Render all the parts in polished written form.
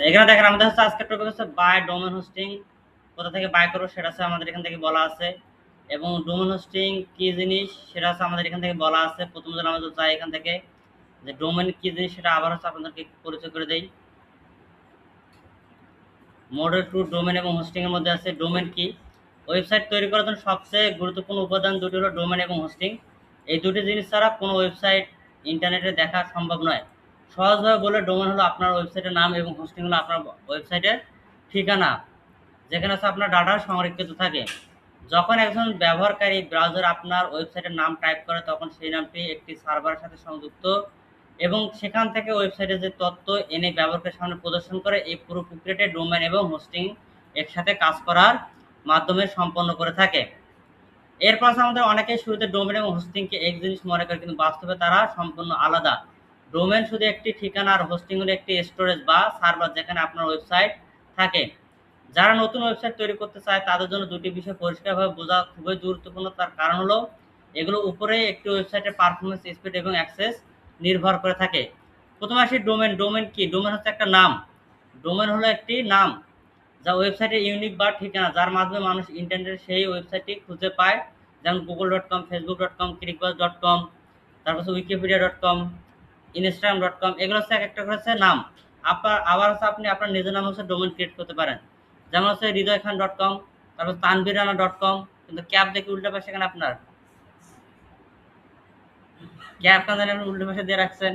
এখানে দেখেন আমাদের হচ্ছে আজকের টপিক হচ্ছে বাই ডোমেন হোস্টিং। কোথা থেকে বাই করবো সেটা হচ্ছে আমাদের এখান থেকে বলা আছে, এবং ডোমেন হোস্টিং কি জিনিস সেটা হচ্ছে আমাদের এখান থেকে বলা আছে। প্রথম যেন আমাদের চাই এখান থেকে যে ডোমেন কি জিনিস সেটা আবার হচ্ছে আপনাদেরকে পরিচয় করে দেই। মডেল টু ডোমেন এবং হোস্টিং এর মধ্যে আছে ডোমেন কি। ওয়েবসাইট তৈরি করার জন্য সবচেয়ে গুরুত্বপূর্ণ উপাদান দুটি হলো ডোমেন এবং হোস্টিং। এই দুটি জিনিস ছাড়া কোনো ওয়েবসাইট ইন্টারনেটে দেখা সম্ভব নয়। সহজভাবে বলে ডোমেন হলো আপনার ওয়েবসাইটের নাম এবং হোস্টিং হলো আপনার ওয়েবসাইটের ঠিকানা, যেখানে হচ্ছে আপনার ডাটা সংরক্ষিত থাকে। যখন একজন ব্যবহারকারী ব্রাউজার আপনার ওয়েবসাইটের নাম টাইপ করে তখন সেই নামটি একটি সার্ভারের সাথে সংযুক্ত এবং সেখান থেকে ওয়েবসাইটে যে তথ্য এনে ব্যবহারকারীর সামনে প্রদর্শন করে। এই পুরো প্রক্রিয়াটি ডোমেন এবং হোস্টিং একসাথে কাজ করার মাধ্যমে সম্পন্ন করে থাকে। এরপর আমাদের অনেকেই শুরুতে ডোমেন এবং হোস্টিংকে এক জিনিস মনে করে, কিন্তু বাস্তবে তারা সম্পূর্ণ আলাদা। ডোমেন শুধু একটি ঠিকানা আর হোস্টিং হলো একটি স্টোরেজ বা সার্ভার যেখানে আপনার ওয়েবসাইট থাকে। যারা নতুন ওয়েবসাইট তৈরি করতে চায় তাদের জন্য দুটি বিষয় পরিষ্কারভাবে বোঝা খুবই গুরুত্বপূর্ণ। তার কারণ হলো এগুলো উপরে একটি ওয়েবসাইটের পারফরমেন্স, স্পিড এবং অ্যাক্সেস নির্ভর করে থাকে। প্রথমে আসি ডোমেন। ডোমেন কি? ডোমেন হচ্ছে একটা নাম। ডোমেন হলো একটি নাম যা ওয়েবসাইটের ইউনিক বা ঠিকানা, যার মাধ্যমে মানুষ ইন্টারনেটে সেই ওয়েবসাইটটি খুঁজে পায়। যেমন google.com, facebook.com, clickbus.com, তারপর হচ্ছে wikipedia.com, instagram.com। এগুলো হচ্ছে এক একটা করে হচ্ছে নাম। আবার হচ্ছে আপনি আপনার নিজের নামে হচ্ছে ডোমেন ক্রিয়েট করতে পারেন। যেমন হচ্ছে হৃদয়খান.com, তারপর তানবিরানা.com। কিন্তু ক্যাপ দেখে উল্টা পাশে এখানে আপনার ক্যাপ কান জানি আপনি উল্টা পাশে দিয়ে রাখছেন,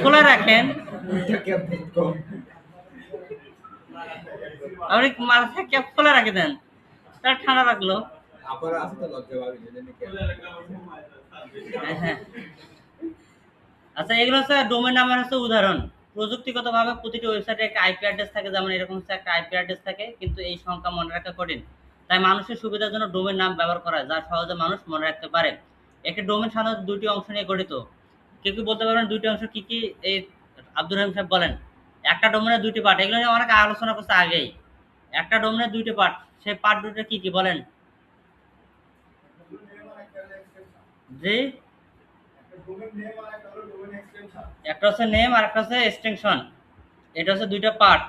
খোলা রাখেন। আপনি মাথায় ক্যাপ খোলা রাখে দেন, তার ঠান্ডা লাগলো। হ্যাঁ, আচ্ছা, এগুলো হচ্ছে ডোমেন নামের হচ্ছে উদাহরণ। প্রযুক্তিগতভাবে প্রতিটি ওয়েবসাইটে একটা আইপি অ্যাড্রেস থাকে, যেমন এরকম হচ্ছে একটা আইপি অ্যাড্রেস থাকে, কিন্তু এই সংখ্যা মনে রাখা কঠিন। তাই মানুষের সুবিধার জন্য ডোমেন নাম ব্যবহার করা হয়, যা সহজে মানুষ মনে রাখতে পারে। একটি ডোমেন সাধারণত দুটি অংশ নিয়ে গঠিত। কেউ কি বলতে পারবেন দুইটি অংশ কি কি? এই আব্দুর রহিম সাহেব বলেন। একটা ডোমেনের দুইটি পার্ট, এগুলো নিয়ে অনেক আলোচনা করছে আগেই। একটা ডোমেনের দুইটি পার্ট, সেই পার্ট দুটো কি কি বলেন? জি, একটা হচ্ছে নেম আর একটা হচ্ছে এক্সটেনশন। এটা হচ্ছে দুইটা পার্ট।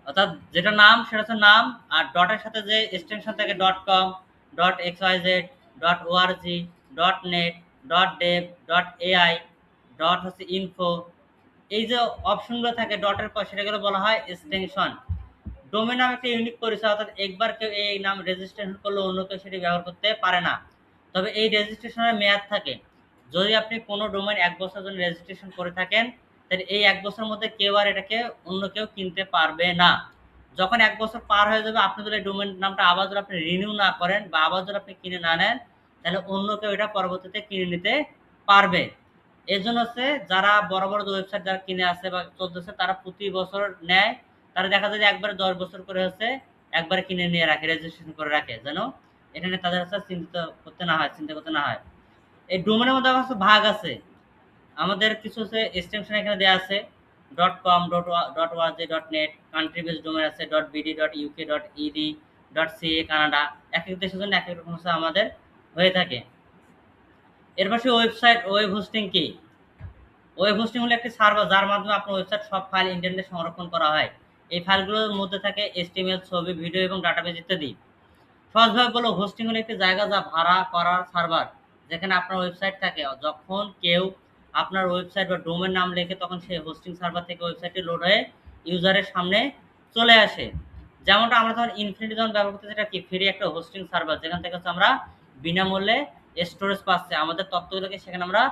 অর্থাৎ যেটা নাম সেটা হচ্ছে নাম, আর ডটের সাথে যে এক্সটেনশন থাকে .com, .xyz, .org, .net, .dev, .ai, dot হচ্ছে ইনফো। এই যে অপশনগুলো থাকে ডটের পর সেটাগুলো বলা হয় এক্সটেনশন। ডোমেন নাম একটা ইউনিক পরিচয়, অর্থাৎ একবার কেউ এই নাম রেজিস্ট্রেশন করলে অন্য কেউ সেটি ব্যবহার করতে পারে না। তবে এই রেজিস্ট্রেশনের মেয়াদ থাকে। যদি আপনি কোনো ডোমেন 1 বছরের জন্য রেজিস্ট্রেশন করে থাকেন, তাহলে এই 1 বছরের মধ্যে কেউ আর এটাকে অন্য কেউ কিনতে পারবে না। যখন 1 বছর পার হয়ে যাবে, আপনি যদি ডোমেন নামটা আবার যদি আপনি রিনিউ না করেন বা আবার যদি আপনি কিনে না নেন, তাহলে অন্য কেউ এটা পরবর্তীতে কিনে নিতে পারবে। এর জন্য হচ্ছে যারা বড় বড় ওয়েবসাইট যারা কিনে আছে বা চলতেছে, তারা প্রতি বছর নেয়। তারা দেখা যায় যে একবারে 10 বছর করে হচ্ছে একবারে কিনে নিয়ে রাখে, রেজিস্ট্রেশন করে রাখে, যেন এটা নিয়ে তাদের হচ্ছে চিন্তা করতে না হয়। এই ডোমেনের মধ্যে আবার হচ্ছে ভাগ আছে। আমাদের কিছু হচ্ছে এক্সটেনশন এখানে দেওয়া আছে। .com, .org, .net, country base domain আছে .bd, .uk, .ed, .ca Canada. এক এক দেশের জন্য এক এক রকম হচ্ছে আমাদের হয়ে থাকে। এর পাশে ওয়েবসাইট ওয়েব হোস্টিং কি? ওয়েব হোস্টিং হলো একটি সার্ভার যার মাধ্যমে আপনার ওয়েবসাইট সব ফাইল ইন্টারনেটে সংরক্ষণ করা হয়। এই ফাইলগুলোর মধ্যে থাকে HTML, ছবি, ভিডিও এবং ডাটাবেজ ইত্যাদি। সহজভাবে বলবো, হোস্টিং হলো একটি জায়গা যা ভাড়া করার সার্ভার, যেখানে আপনার ওয়েবসাইট থাকে। যখন কেউ আপনার ওয়েবসাইট বা ডোমেন নাম লেখে তখন সেই হোস্টিং সার্ভার থেকে ওয়েবসাইটটি লোড হয়ে ইউজারের সামনে চলে আসে। যেমনটা আমরা যখন ইনফিনিটি যখন ব্যবহার করতেছি, এটা কি ফ্রি একটা হোস্টিং সার্ভার, যেখান থেকে হচ্ছে আমরা বিনামূল্যে স্টোরেজ পাচ্ছি, আমাদের তথ্যগুলোকে সেখানে আমরা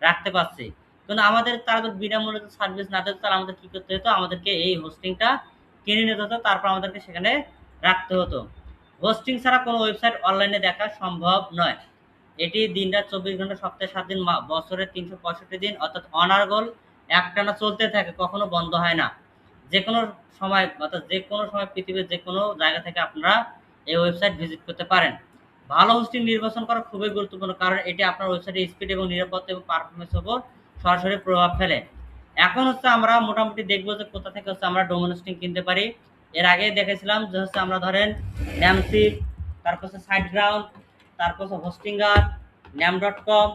রাখতে পারছি। কিন্তু আমাদের তারা যদি বিনামূল্যে সার্ভিস না দিত, তাহলে আমাদের কি করতে হতো? আমাদেরকে এই হোস্টিংটা কিনে নিতে হতো, তারপর আমাদেরকে সেখানে রাখতে হতো। হোস্টিং ছাড়া কোনো ওয়েবসাইট অনলাইনে দেখা সম্ভব নয়। এটি দিনরাত 24 ঘন্টা, সপ্তাহে 7 দিন, বছরে 365 দিন, অর্থাৎ অনার্গল একটানা চলতে থাকে, কখনো বন্ধ হয় না। যে কোনো সময়, অর্থাৎ যে কোনো সময় পৃথিবীর যে কোনো জায়গা থেকে আপনারা এই ওয়েবসাইট ভিজিট করতে পারেন। ভালো হোস্টিং নির্বাচন করা খুবই গুরুত্বপূর্ণ, কারণ এটি আপনার ওয়েবসাইটের স্পিড এবং নিরাপত্তা এবং পারফরমেন্সের উপর সরাসরি প্রভাব ফেলে। এখন হচ্ছে আমরা মোটামুটি দেখবো যে কোথা থেকে হচ্ছে আমরা ডোমেন হোস্টিং কিনতে পারি। এর আগে দেখেছিলাম যে হচ্ছে আমরা ধরেন ন্যামসিপ, তারপর হচ্ছে সাইটগ্রাউন্ড, তারপর হচ্ছে হোস্টিঙ্গার, ন্যাম.com,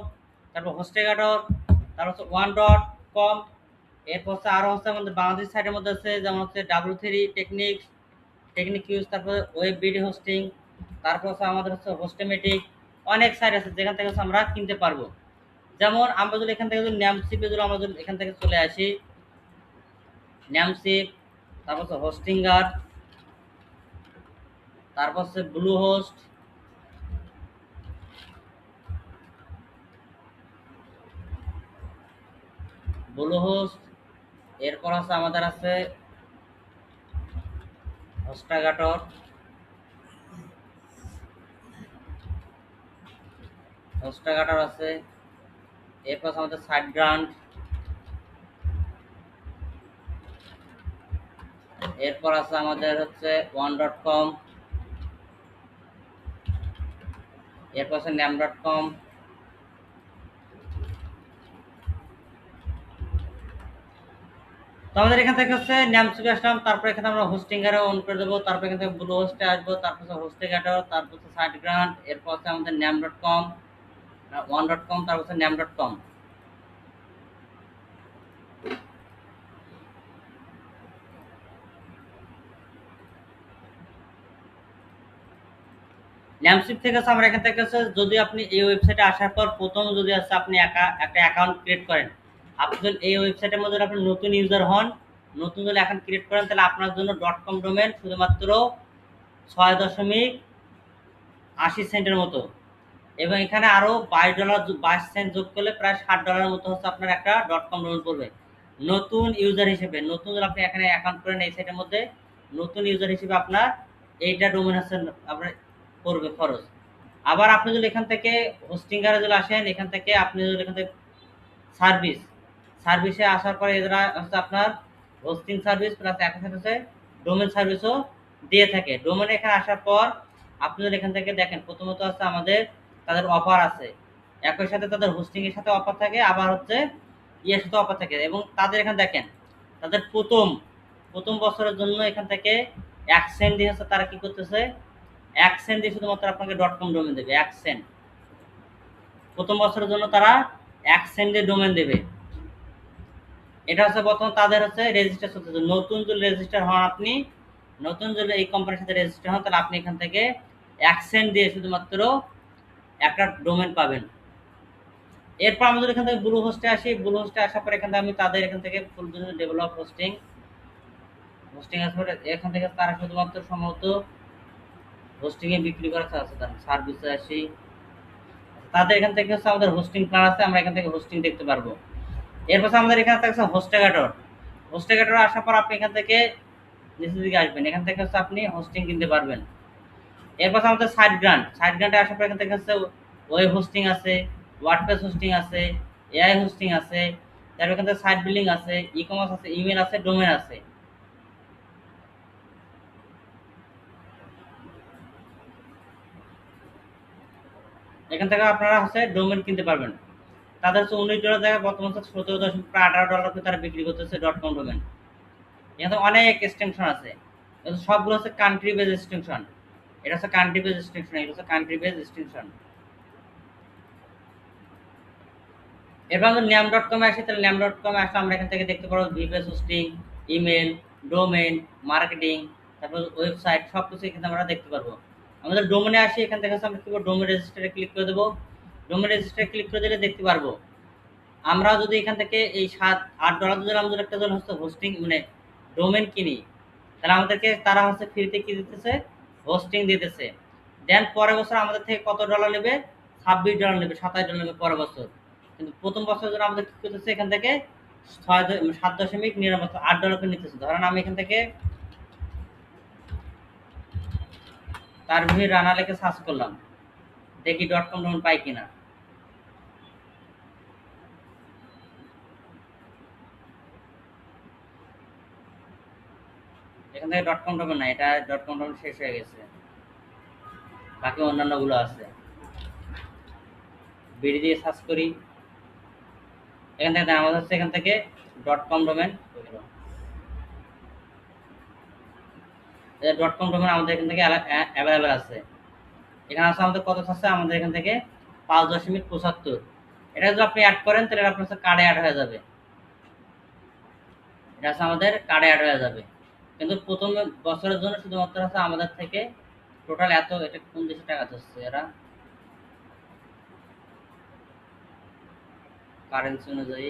তারপর হোস্টেগাডর, তারপর হচ্ছে 1.com, এরপর হচ্ছে আরো হচ্ছে আমাদের বাংলাদেশ সাইটের মধ্যে আছে, যেমন হচ্ছে W3 টেকনিক, টেকনিক ইউজ, তারপর ওয়েব বিডি হোস্টিং, তারপর হচ্ছে আমাদের হচ্ছে হোস্টেমেটিক। অনেক সাইট আছে যেখান থেকে হচ্ছে আমরা কিনতে পারবো। যেমন আমরা যদি এখান থেকে যদি ন্যামশিপে যদি আমরা যদি এখান থেকে চলে আসি, ন্যামশিপ, তারপর হচ্ছে হোস্টিঙ্গার, তারপর হচ্ছে ব্লু হোস্ট, ব্লু হোস্ট। এরপর আছে আমাদের আছে হোস্টাগাটর, হোস্টাগাটর আছে। এরপর আছে আমাদের সাইট গ্রান্ট, এরপর আছে আমাদের হচ্ছে one.com, এরপর আছে nam.com। তো আমাদের এখান থেকে হচ্ছে ন্যামশিপে আসলাম, তারপর এখানে আমরা হোস্টিঙ্গারে অন করে দেবো, তারপর এখান থেকে ব্লু হোস্টে আসবো, তারপর হচ্ছে হোস্টিগাটর, তারপর হচ্ছে সাইট গ্রান্ট, এরপর হচ্ছে আমাদের nam.com, one.com, তারপর হচ্ছে nam.com। ন্যামশিপ থেকে হচ্ছে আমরা এখান থেকে হচ্ছে যদি আপনি এই ওয়েবসাইটে আসার পর প্রথম যদি হচ্ছে আপনি একটা অ্যাকাউন্ট ক্রিয়েট করেন, আপনি যদি এই ওয়েবসাইটের মধ্যে আপনি নতুন ইউজার হন, নতুন যদি অ্যাকাউন্ট ক্রিয়েট করেন, তাহলে আপনার জন্য .com ডোমেন শুধুমাত্র 6.80 সেন্টের মতো, এবং এখানে আরো $22 যোগ করলে প্রায় $60 মতো হচ্ছে আপনার একটা .com ডোমেন পড়বে নতুন ইউজার হিসেবে। নতুন যদি আপনি এখানে অ্যাকাউন্ট করেন এই সাইটের মধ্যে, নতুন ইউজার হিসেবে আপনার এইটা ডোমেন হচ্ছে আপনার পড়বে খরচ। আবার আপনি যদি এখান থেকে হোস্টিঙ্গারে যদি আসেন, এখান থেকে আপনি যদি এখান থেকে সার্ভিসে আসার পরে এরা হচ্ছে আপনার হোস্টিং সার্ভিস প্লাস একই সাথে হচ্ছে ডোমেন সার্ভিসও দিয়ে থাকে। ডোমেন এখানে আসার পর আপনি যদি এখান থেকে দেখেন, প্রথমত হচ্ছে আমাদের তাদের অফার আছে, একই সাথে তাদের হোস্টিং এর সাথে অফার থাকে, আবার হচ্ছে ইয়ের সাথে অফার থাকে। এবং তাদের এখানে দেখেন তাদের প্রথম বছরের জন্য এখান থেকে 1 সেন্ট দিয়ে হচ্ছে তারা কি করতেছে, 1 সেন্ট দিয়ে শুধুমাত্র আপনাকে .com ডোমেন দেবে। 1 সেন্ট প্রথম বছরের জন্য তারা 1 সেন্টে ডোমেন দেবে। এটা হচ্ছে বর্তমান তাদের হচ্ছে রেজিস্টার চলতেছে। নতুন যদি রেজিস্টার হন আপনি, নতুন যদি এই কোম্পানির সাথে রেজিস্টার হন, তাহলে আপনি এখান থেকে 1 সেন্ট দিয়ে শুধুমাত্র একটা ডোমেন পাবেন। এরপর আমরা যদি এখান থেকে ব্লু হোস্টে আসি, ব্লু হোস্টে আসার পর এখান থেকে আমি তাদের এখান থেকে ফুল ডেভেলপ হোস্টিং আসার পরে এখান থেকে তারা শুধুমাত্র সম্ভবত হোস্টিংয়ে বিক্রি করা আছে, তার সার্ভিসে আসি, তাদের এখান থেকে হচ্ছে আমাদের হোস্টিং প্ল্যান আছে, আমরা এখান থেকে হোস্টিং দেখতে পারবো। এরপর আমাদের এখানে থাকছে হোস্টেগাটর আসার পর আপনি এখান থেকে নিচের দিকে আসবেন, এখান থেকে হচ্ছে আপনি হোস্টিং কিনতে পারবেন। এরপর আমাদের সাইট গ্রান্টে আসার পর এখান থেকে হচ্ছে ওয়েব হোস্টিং আছে, ওয়ার্ডপ্রেস হোস্টিং আছে, এআই হোস্টিং আছে, তারপর এখান থেকে সাইট বিল্ডিং আছে, ই কমার্স আছে, ইমেল আছে, ডোমেন আছে। এখান থেকে আপনারা হচ্ছে ডোমেন কিনতে পারবেন। তাদের হচ্ছে $19 জায়গায় বর্তমান হচ্ছে $17.18 তারা বিক্রি করতেছে .com ডোমেন। এখানে অনেক এক্সটেনশন আছে, সবগুলো হচ্ছে কান্ট্রি বেজ এক্সটেনশন। এটা হচ্ছে কান্ট্রি বেজ এক্সটেনশন, এটা হচ্ছে কান্ট্রি বেজ এক্সটেনশন। এরপর আমরা nam.com আসি, তাহলে nam.com আসলে আমরা এখান থেকে দেখতে পারবো VPS hosting, email, domain, marketing, তারপর ওয়েবসাইট, সব কিছু এখানে আমরা দেখতে পারবো। আমাদের ডোমেনে আসি, এখান থেকে আমরা কি করবো, ডোমেন রেজিস্টারে ক্লিক করে দেবো। ডোমেন রেজিস্টারে ক্লিক করে দিলে দেখতে পারবো আমরা যদি এখান থেকে এই $7-8 যদি আমাদের একটা জন হচ্ছে হোস্টিং মানে ডোমেন কিনি, তাহলে আমাদেরকে তারা হচ্ছে ফ্রিতে কি দিতেছে, হোস্টিং দিতেছে। দেন পরের বছর আমাদের থেকে কত ডলার নেবে, $26 নেবে, $27 নেবে পরের বছর। কিন্তু প্রথম বছর জন্য আমাদের কি করতেছে, এখান থেকে $7.99 করে নিতেছে। ধরেন আমি এখান থেকে তারভির রানা লিখে সার্চ করলাম, দেখি .com ডোমেন পাই কিনা। এখান থেকে .com ডোমেন না, এটা .com ডোমেন শেষ হয়ে গেছে, বাকি অন্যান্যগুলো আছে। বিডি দিয়ে সার্চ করি, এখান থেকে আমাদের হচ্ছে এখান থেকে .com ডোমেন, .com ডোমেন আমাদের এখান থেকে অ্যাভেলেবেল আছে। এখানে আছে আমাদের কত আছে, আমাদের এখান থেকে 5.75। এটা যদি আপনি অ্যাড করেন তাহলে আপনার কার্ডে অ্যাড হয়ে যাবে। এটা হচ্ছে আমাদের কার্ডে অ্যাড হয়ে যাবে। কিন্তু প্রথম বছরের জন্য শুধুমাত্র হচ্ছে আমাদের থেকে টোটাল এত, এটা কোন দেশে টাকা ধরছে এরা কারেন্সি অনুযায়ী,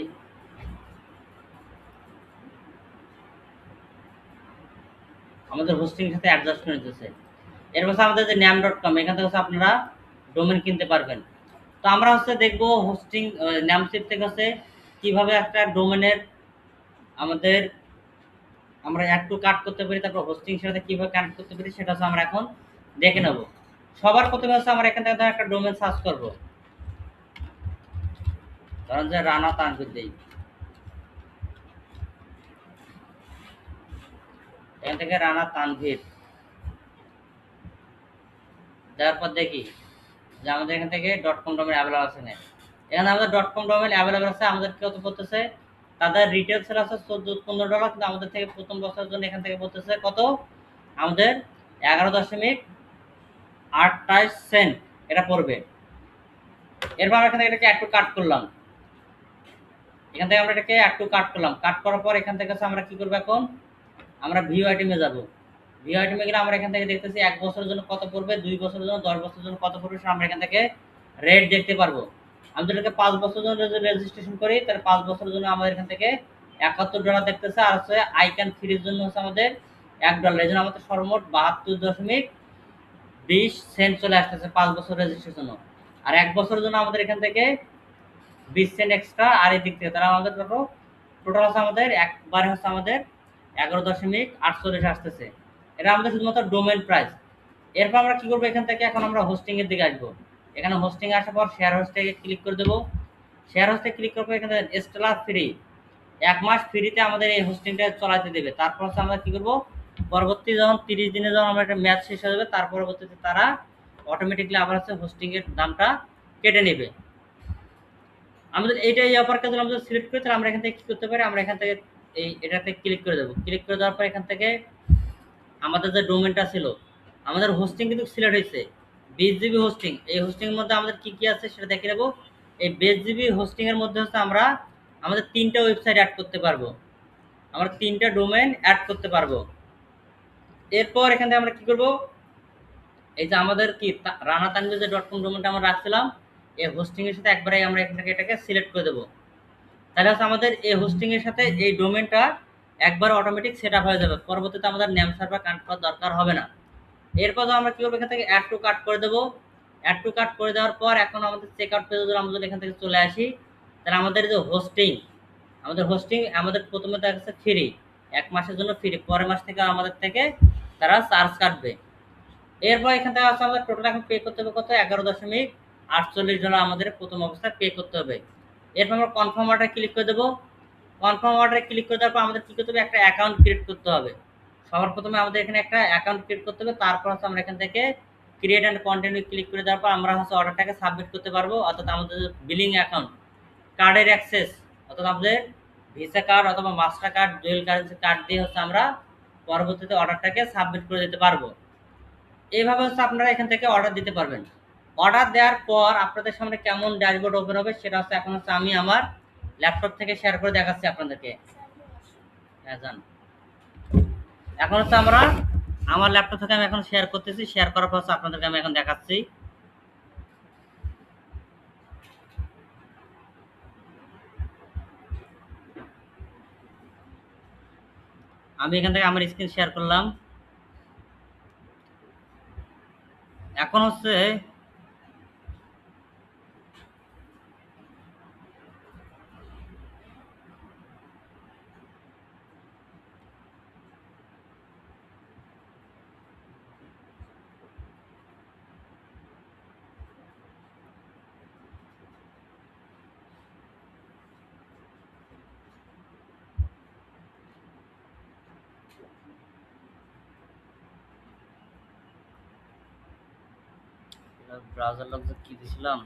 আমাদের হোস্টিং সাথে অ্যাডজাস্ট করে নিতেছে। এর পাশে আমাদের যে nam.com, এখান থেকে হচ্ছে আপনারা ডোমেন কিনতে পারবেন। তো আমরা হচ্ছে দেখবো হোস্টিং নামশিপ থেকে হচ্ছে কিভাবে একটা ডোমেনের আমাদের আমরা অ্যাড টু কার্ট করতে পারি, তারপর হোস্টিং সাথে কিভাবে কানেক্ট করতে পারি সেটা হচ্ছে আমরা এখন দেখে নেব। সবার প্রথমে হচ্ছে আমরা এখান থেকে একটা ডোমেন সার্চ করব, ধরেন যে রানা তানভীর দেই, এখান থেকে রানা তানভীর দেওয়ার পর দেখি যে আমাদের এখান থেকে ডট কম ডোমেন অ্যাভেলেবল আছে না। এখানে আমাদের ডট কম ডোমেন অ্যাভেলেবল আছে, আমাদের কত বলতেছে, তাদের রিটেল সেল আছে $14-15, কিন্তু আমাদের থেকে প্রথম বছরের জন্য এখান থেকে বলতেছে কত, আমাদের 11.28 এটা পড়বে। এরপর আমরা এখান থেকে এটাকে অ্যাড টু কার্ট করলাম, এখান থেকে আমরা এটাকে অ্যাড টু কার্ট করলাম, কার্ট করার পর এখান থেকে আমরা কি করবো, এখন আমরা ভিউ আইটেমে যাব। ভিউ আইটেমে গেলে আমরা এখান থেকে দেখতেছি 1 বছরের জন্য কত পড়বে, 2 বছরের জন্য, 10 বছরের জন্য কত পড়বে, আমরা এখান থেকে রেট দেখতে পারবো। আমি যদি 5 বছরের জন্য রেজিস্ট্রেশন করি, তাহলে 5 বছরের জন্য আমাদের এখান থেকে $71 দেখতেছে, আর হচ্ছে আইকন ফ্রির জন্য হচ্ছে আমাদের $1। এই জন্য আমাদের সর্বমোট 72.20 চলে আসতেছে 5 বছর রেজিস্ট্রেশন জন্য। আর 1 বছরের জন্য আমাদের এখান থেকে 20 সেন্ট এক্সট্রা, আর এই দিক থেকে তারা আমাদের টোটাল হচ্ছে আমাদের একবারে হচ্ছে আমাদের 11.48 আসতেছে। এটা আমাদের শুধুমাত্র ডোমেন প্রাইস। এরপর আমরা কি করবো, এখান থেকে এখন আমরা হোস্টিং এর দিকে আসবো। এখানে হোস্টিং আসার পর শেয়ার হোস্টে ক্লিক করে দেবো। শেয়ার হোস্টে ক্লিক করার পর এখানে স্টেলার ফ্রি, 1 মাস ফ্রিতে আমাদের এই হোস্টিংটা চালাতে দেবে। তারপর হচ্ছে আমরা কি করবো, পরবর্তী যখন 30 দিনে যখন আমরা একটা ম্যাচ শেষ হয়ে যাবে, তার পরবর্তীতে তারা অটোমেটিকলি আবার হচ্ছে হোস্টিং এর দামটা কেটে নেবে। আমাদের এইটা এই অফারটা যদি আমরা সিলেক্ট করি, তাহলে আমরা এখান থেকে কি করতে পারি, আমরা এখান থেকে এটাতে ক্লিক করে দেবো। ক্লিক করে দেওয়ার পর এখান থেকে আমাদের যে ডোমেনটা ছিল, আমাদের হোস্টিং কিন্তু সিলেক্ট হয়েছে 20 জিবি হোস্টিং। এই হোস্টিং এর মধ্যে আমাদের কি কি আছে সেটা দেখে নেবো। এই 20 জিবি হোস্টিং এর মধ্যে হচ্ছে আমরা আমাদের 3টা ওয়েবসাইট অ্যাড করতে পারবো, আমরা 3টা ডোমেন অ্যাড করতে পারবো। এরপর এখান থেকে আমরা কি করব, এই যে আমাদের কি রানা তানভীর যে ডট কম ডোমেনটা আমরা রাখছিলাম, এই হোস্টিং এর সাথে একবারে আমরা এখান থেকে এটাকে সিলেক্ট করে দেবো। তাহলে হচ্ছে আমাদের এই হোস্টিং এর সাথে এই ডোমেনটা একবার অটোমেটিক সেট আপ হয়ে যাবে, পরবর্তীতে আমাদের নেম সার্ভার কানেক্ট করার দরকার হবে না। এরপর আমরা কি করবো, এখান থেকে অ্যাড টু কার্ট করে দেবো। অ্যাড টু কার্ট করে দেওয়ার পর এখন আমাদের চেক আউট পেজে যদি আমরা যদি এখান থেকে চলে আসি, তাহলে আমাদের যে হোস্টিং, আমাদের প্রথমে দেখা যাচ্ছে ফ্রি, 1 মাসের জন্য ফ্রি, পরের মাস থেকে আমাদের থেকে তারা চার্জ কাটবে। এরপর এখান থেকে আছে আমাদের টোটাল এখন পে করতে হবে কত, $11.48 আমাদের প্রথম অবস্থায় পে করতে হবে। এরপর আমরা কনফার্ম অর্ডারে ক্লিক করে দেবো। কনফার্ম অর্ডারে ক্লিক করে দেওয়ার পর আমাদের কি করতে হবে, একটা অ্যাকাউন্ট ক্রিয়েট করতে হবে। সবার প্রথমে আমাদের এখানে একটা অ্যাকাউন্ট ক্রিয়েট করতে হবে, তারপর হচ্ছে আমরা এখান থেকে ক্রিয়েট অ্যান্ড কন্টিনিউ ক্লিক করে দেওয়ার পর আমরা হচ্ছে অর্ডারটাকে সাবমিট করতে পারবো। অর্থাৎ আমাদের বিলিং অ্যাকাউন্ট, কার্ডের অ্যাক্সেস, অর্থাৎ আমাদের ভিসা কার্ড অথবা master card, dual currency card দিয়ে হচ্ছে আমরা পরবর্তীতে অর্ডারটাকে সাবমিট করে দিতে পারবো। এইভাবে হচ্ছে আপনারা এখান থেকে অর্ডার দিতে পারবেন। অর্ডার দেওয়ার পর আপনাদের সামনে কেমন ড্যাশবোর্ড ওপেন হবে সেটা হচ্ছে এখন হচ্ছে আমি আমার ল্যাপটপ থেকে শেয়ার করে দেখাচ্ছি আপনাদেরকে। হ্যাঁ যান, এখন হচ্ছে আমরা আমার ল্যাপটপ থেকে আমি এখন শেয়ার করতেছি, শেয়ার করার পর হচ্ছে আপনাদেরকে আমি এখন দেখাচ্ছি। আমি এখান থেকে আমার স্ক্রিন শেয়ার করলাম। এখন হচ্ছে ব্রাউজার লগ কি দিছিলাম,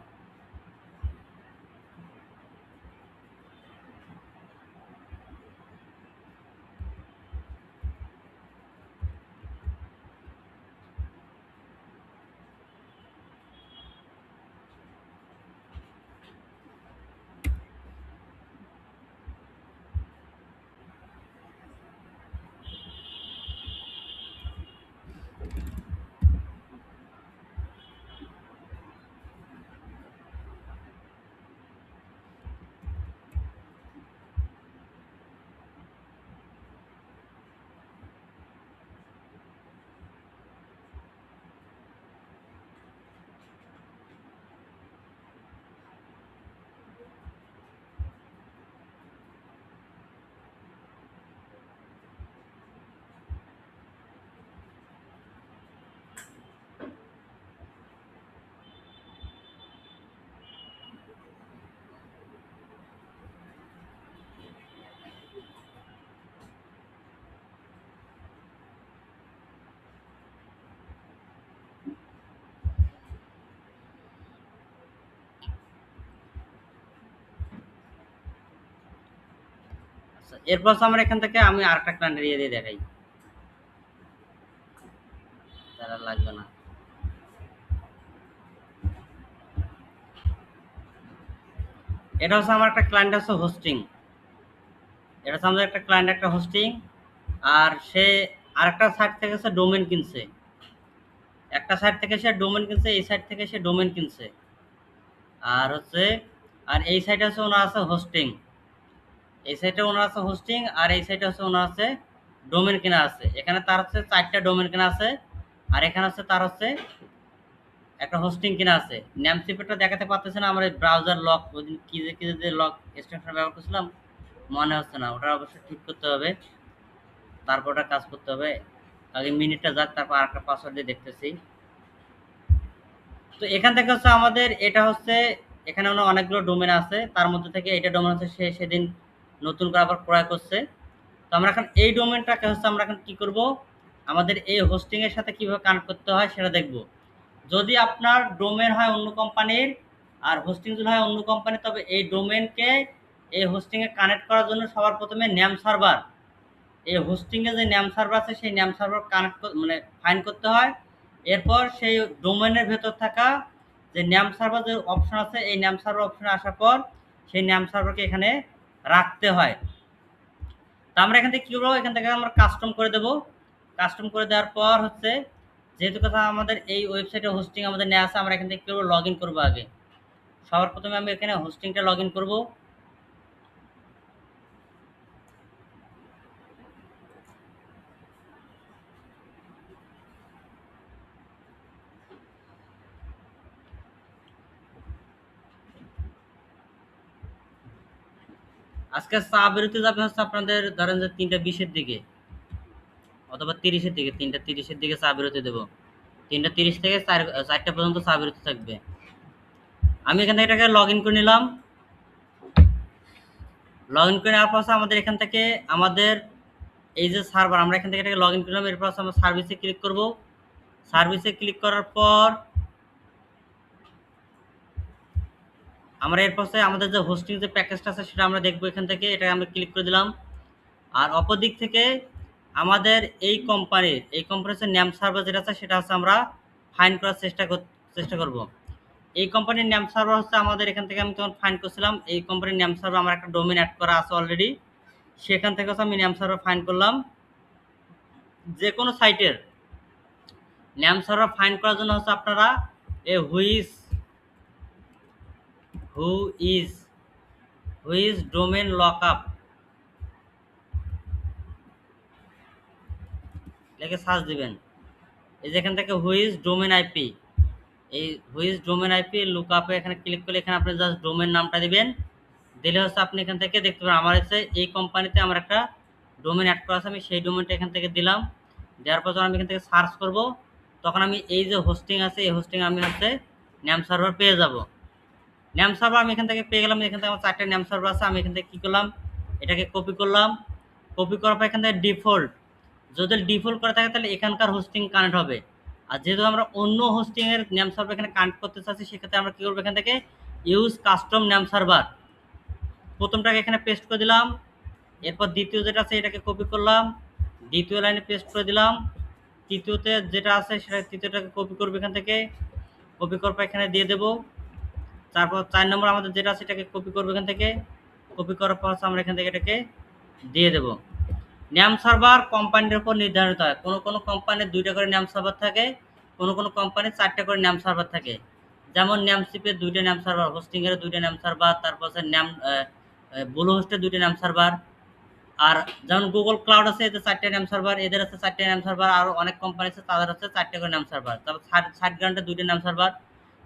এরপর আমরা এখান থেকে আমি আরেকটা ক্লায়েন্ট এরিয়া দিয়ে দেখাই, তারা লাগবে না। এটা হচ্ছে আমার একটা ক্লায়েন্ট আছে হোস্টিং, এটা হচ্ছে আমাদের একটা ক্লায়েন্ট একটা হোস্টিং, আর সে আরেকটা সাইট থেকে সে ডোমেন কিনছে, একটা সাইট থেকে সে ডোমেন কিনছে, এই সাইট থেকে সে ডোমেন কিনছে, আর হচ্ছে আর এই সাইটে হচ্ছে ওনার আছে হোস্টিং, এই সাইটে ওনার আছে হোস্টিং, আর এই সাইটে হচ্ছে ওনার আছে ডোমেন কেনা আছে। এখানে তার হচ্ছে 4টা ডোমেন কেনা আছে, আর এখানে হচ্ছে তার হচ্ছে একটা হোস্টিং কেনা আছে। নেম সিপেটটা দেখাতে পারতেছে না, আমার এই ব্রাউজার লক ওই দিন কি যে লক এক্সটেনশন ব্যবহার করছিলাম মনে হচ্ছে না, ওটা অবশ্যই ঠিক করতে হবে, তারপর ওটা কাজ করতে হবে। আগে মিনিটটা যাক, তারপর আরেকটা পাসওয়ার্ড দিয়ে দেখতেছি। তো এখান থেকে হচ্ছে আমাদের এটা হচ্ছে এখানে অনেকগুলো ডোমেন আছে, তার মধ্যে থেকে এটা ডোমেন হচ্ছে সে সেদিন নতুন করে আবার ক্রয় করছে। তো আমরা এখন এই ডোমেনটাকে হচ্ছে আমরা এখন কি করব, আমাদের এই হোস্টিং এর সাথে কিভাবে কানেক্ট করতে হয় সেটা দেখব। যদি আপনার ডোমেন হয় অন্য কোম্পানির আর হোস্টিং যদি হয় অন্য কোম্পানি, তবে এই ডোমেনকে এই হোস্টিং এ কানেক্ট করার জন্য সবার প্রথমে নেম সার্ভার, এই হোস্টিং এ যে নেম সার্ভার আছে সেই নেম সার্ভার কানেক্ট মানে ফাইন্ড করতে হয়। এরপর সেই ডোমেনের ভেতর থাকা যে নেম সার্ভার যে অপশন আছে, এই নেম সার্ভার অপশনে আসার পর সেই নেম সার্ভারকে এখানে রাখতে হয়। তো আমরা এখান থেকে কি করবো, এখান থেকে আমরা কাস্টম করে দেবো। কাস্টম করে দেওয়ার পর হচ্ছে যেহেতু কথা আমাদের এই ওয়েবসাইটে হোস্টিং আমাদের নেওয়া আছে, আমরা এখান থেকে কি করবো, লগ ইন করবো। আগে সবার প্রথমে আমি এখানে হোস্টিংটা লগ ইন করবো। আজকে চা বেরোতে যাবে হচ্ছে আপনাদের ধরেন যে 3টা 20-এর দিকে অথবা 30-এর দিকে, 3টা 30-এর দিকে চা বেরোতে দেবো। 3টা 30 থেকে 4টা পর্যন্ত চা বেরোতে থাকবে। আমি এখান থেকে এটাকে লগ ইন করে নিলাম। লগ ইন করে নেওয়ার পর আমাদের এখান থেকে আমাদের এই যে সার্ভার, আমরা এখান থেকে এটাকে লগ ইন করলাম। এরপর আমরা সার্ভিসে ক্লিক করব। সার্ভিসে ক্লিক করার পর আমরা এরপর আমাদের যে হোস্টিং যে প্যাকেজটা আছে সেটা আমরা দেখবো। এখান থেকে এটা আমরা ক্লিক করে দিলাম। আর অপর দিক থেকে আমাদের এই কোম্পানির নেম সার্ভার যেটা আছে সেটা হচ্ছে আমরা ফাইন্ড করার চেষ্টা করব। এই কোম্পানির নেম সার্ভার হচ্ছে আমাদের এখান থেকে আমি তখন ফাইন্ড করছিলাম, এই কোম্পানির নেম সার্ভার আমার একটা ডোমেন অ্যাড করা আছে অলরেডি, সেখান থেকে হচ্ছে আমি নেম সার্ভার ফাইন্ড করলাম। যে কোনো সাইটের নেম সার্ভার ফাইন্ড করার জন্য হচ্ছে আপনারা এই হু ইজ ডোমেন লকআপ লিখে সার্চ দিবেন। এই যে এখান থেকে হুইজ ডোমেন আইপি, এই হুইজ ডোমেন আইপি লুকআপে এখানে ক্লিক করলে এখানে আপনি জাস্ট ডোমেন নামটা দিবেন। দিলে হচ্ছে আপনি এখান থেকে দেখতে পারেন আমার হচ্ছে এই কোম্পানিতে আমার একটা ডোমেন অ্যাড করা আছে, আমি সেই ডোমেনটা এখান থেকে দিলাম। দেওয়ার পর যখন আমি এখান থেকে সার্চ করব তখন আমি এই যে হোস্টিং আছে এই হোস্টিং আমি হচ্ছে নেম সার্ভার পেয়ে যাব। নেম সার্ভার আমি এখান থেকে পেয়ে গেলাম। এখান থেকে আমার 4টা নেম সার্ভার আছে। আমি এখান থেকে কী করলাম, এটাকে কপি করলাম। কপি করার পর এখান থেকে ডিফল্ট, যদি ডিফল্ট করে থাকে তাহলে এখানকার হোস্টিং কানেক্ট হবে। আর যেহেতু আমরা অন্য হোস্টিংয়ের নেম সার্ভার এখানে কানেক্ট করতে চাচ্ছি, সেক্ষেত্রে আমরা কী করবো, এখান থেকে ইউজ কাস্টম নেম সার্ভার প্রথমটাকে এখানে পেস্ট করে দিলাম। এরপর দ্বিতীয় যেটা আছে এটাকে কপি করলাম, দ্বিতীয় লাইনে পেস্ট করে দিলাম। তৃতীয়তে যেটা আছে সেটা তৃতীয়টাকে কপি করবো, এখান থেকে কপি করার পর এখানে দিয়ে দেবো। তারপর 4 নম্বর আমাদের যেটা আছে এটাকে কপি করবো, এখান থেকে কপি করার পর আমরা এখান থেকে এটাকে দিয়ে দেবো। নেম সার্ভার কোম্পানির উপর নির্ধারিত হয়। কোনো কোনো কোম্পানির 2টা করে নেম সার্ভার থাকে, কোনো কোনো কোম্পানির 4টা করে নেম সার্ভার থাকে। যেমন নেমসিপের 2টা নেম সার্ভার, হোস্টিংয়ের 2টা নেম সার্ভার, তারপর হচ্ছে ব্লু হোস্টের 2টা নেম সার্ভার। আর যেমন গুগল ক্লাউড আছে এদের 4টা নেম সার্ভার, এদের আছে 4টা নেম সার্ভার। আর অনেক কোম্পানি আছে তাদের হচ্ছে 4টা করে নেম সার্ভার। তারপর সাইটগ্রাউন্ডের 2টা নেম সার্ভার।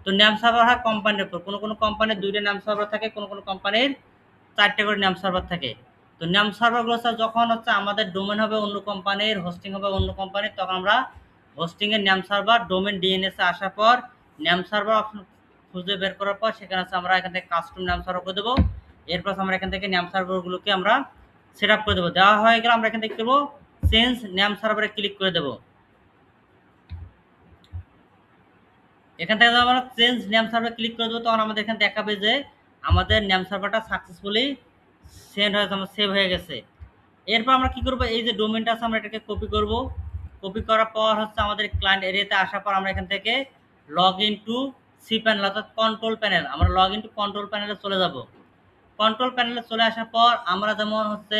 তো নেম সার্ভার হয় কোম্পানির উপর, কোনো কোনো কোম্পানির 2টা নেম সার্ভার থাকে, কোনো কোনো কোম্পানির 4টা করে নেম সার্ভার থাকে। তো নেম সার্ভারগুলো যখন হচ্ছে আমাদের ডোমেন হবে অন্য কোম্পানির, হোস্টিং হবে অন্য কোম্পানির, তখন আমরা হোস্টিংয়ের নেম সার্ভার ডোমেন ডিএনএসে আসার পর নেম সার্ভার অপশন খুঁজে বের করার পর সেখানে হচ্ছে আমরা এখান থেকে কাস্টম নেম সার্ভার করে দেবো। এরপর আমরা এখান থেকে নেম সার্ভারগুলোকে আমরা সেট আপ করে দেবো। দেওয়া হয়ে গেলে আমরা এখান থেকে দেবো চেঞ্জ নেম সার্ভারে ক্লিক করে দেবো। এখান থেকে আমরা চেঞ্জ নেম সার্ভার ক্লিক করে দেবো, তখন আমাদের এখানে দেখাবে যে আমাদের নেম সার্ভারটা সাকসেসফুলি সেভ হয়ে গেছে। এরপর আমরা কি করব, এই যে ডোমেনটা আছে আমরা এটাকে কপি করব। কপি করার পর হচ্ছে আমাদের ক্লায়েন্ট এরিয়াতে আসার পর আমরা এখান থেকে log in to C panel অর্থাৎ কন্ট্রোল প্যানেল, আমরা লগ ইন টু কন্ট্রোল প্যানেলে চলে যাব। কন্ট্রোল প্যানেলে চলে আসার পর আমরা যেমন হচ্ছে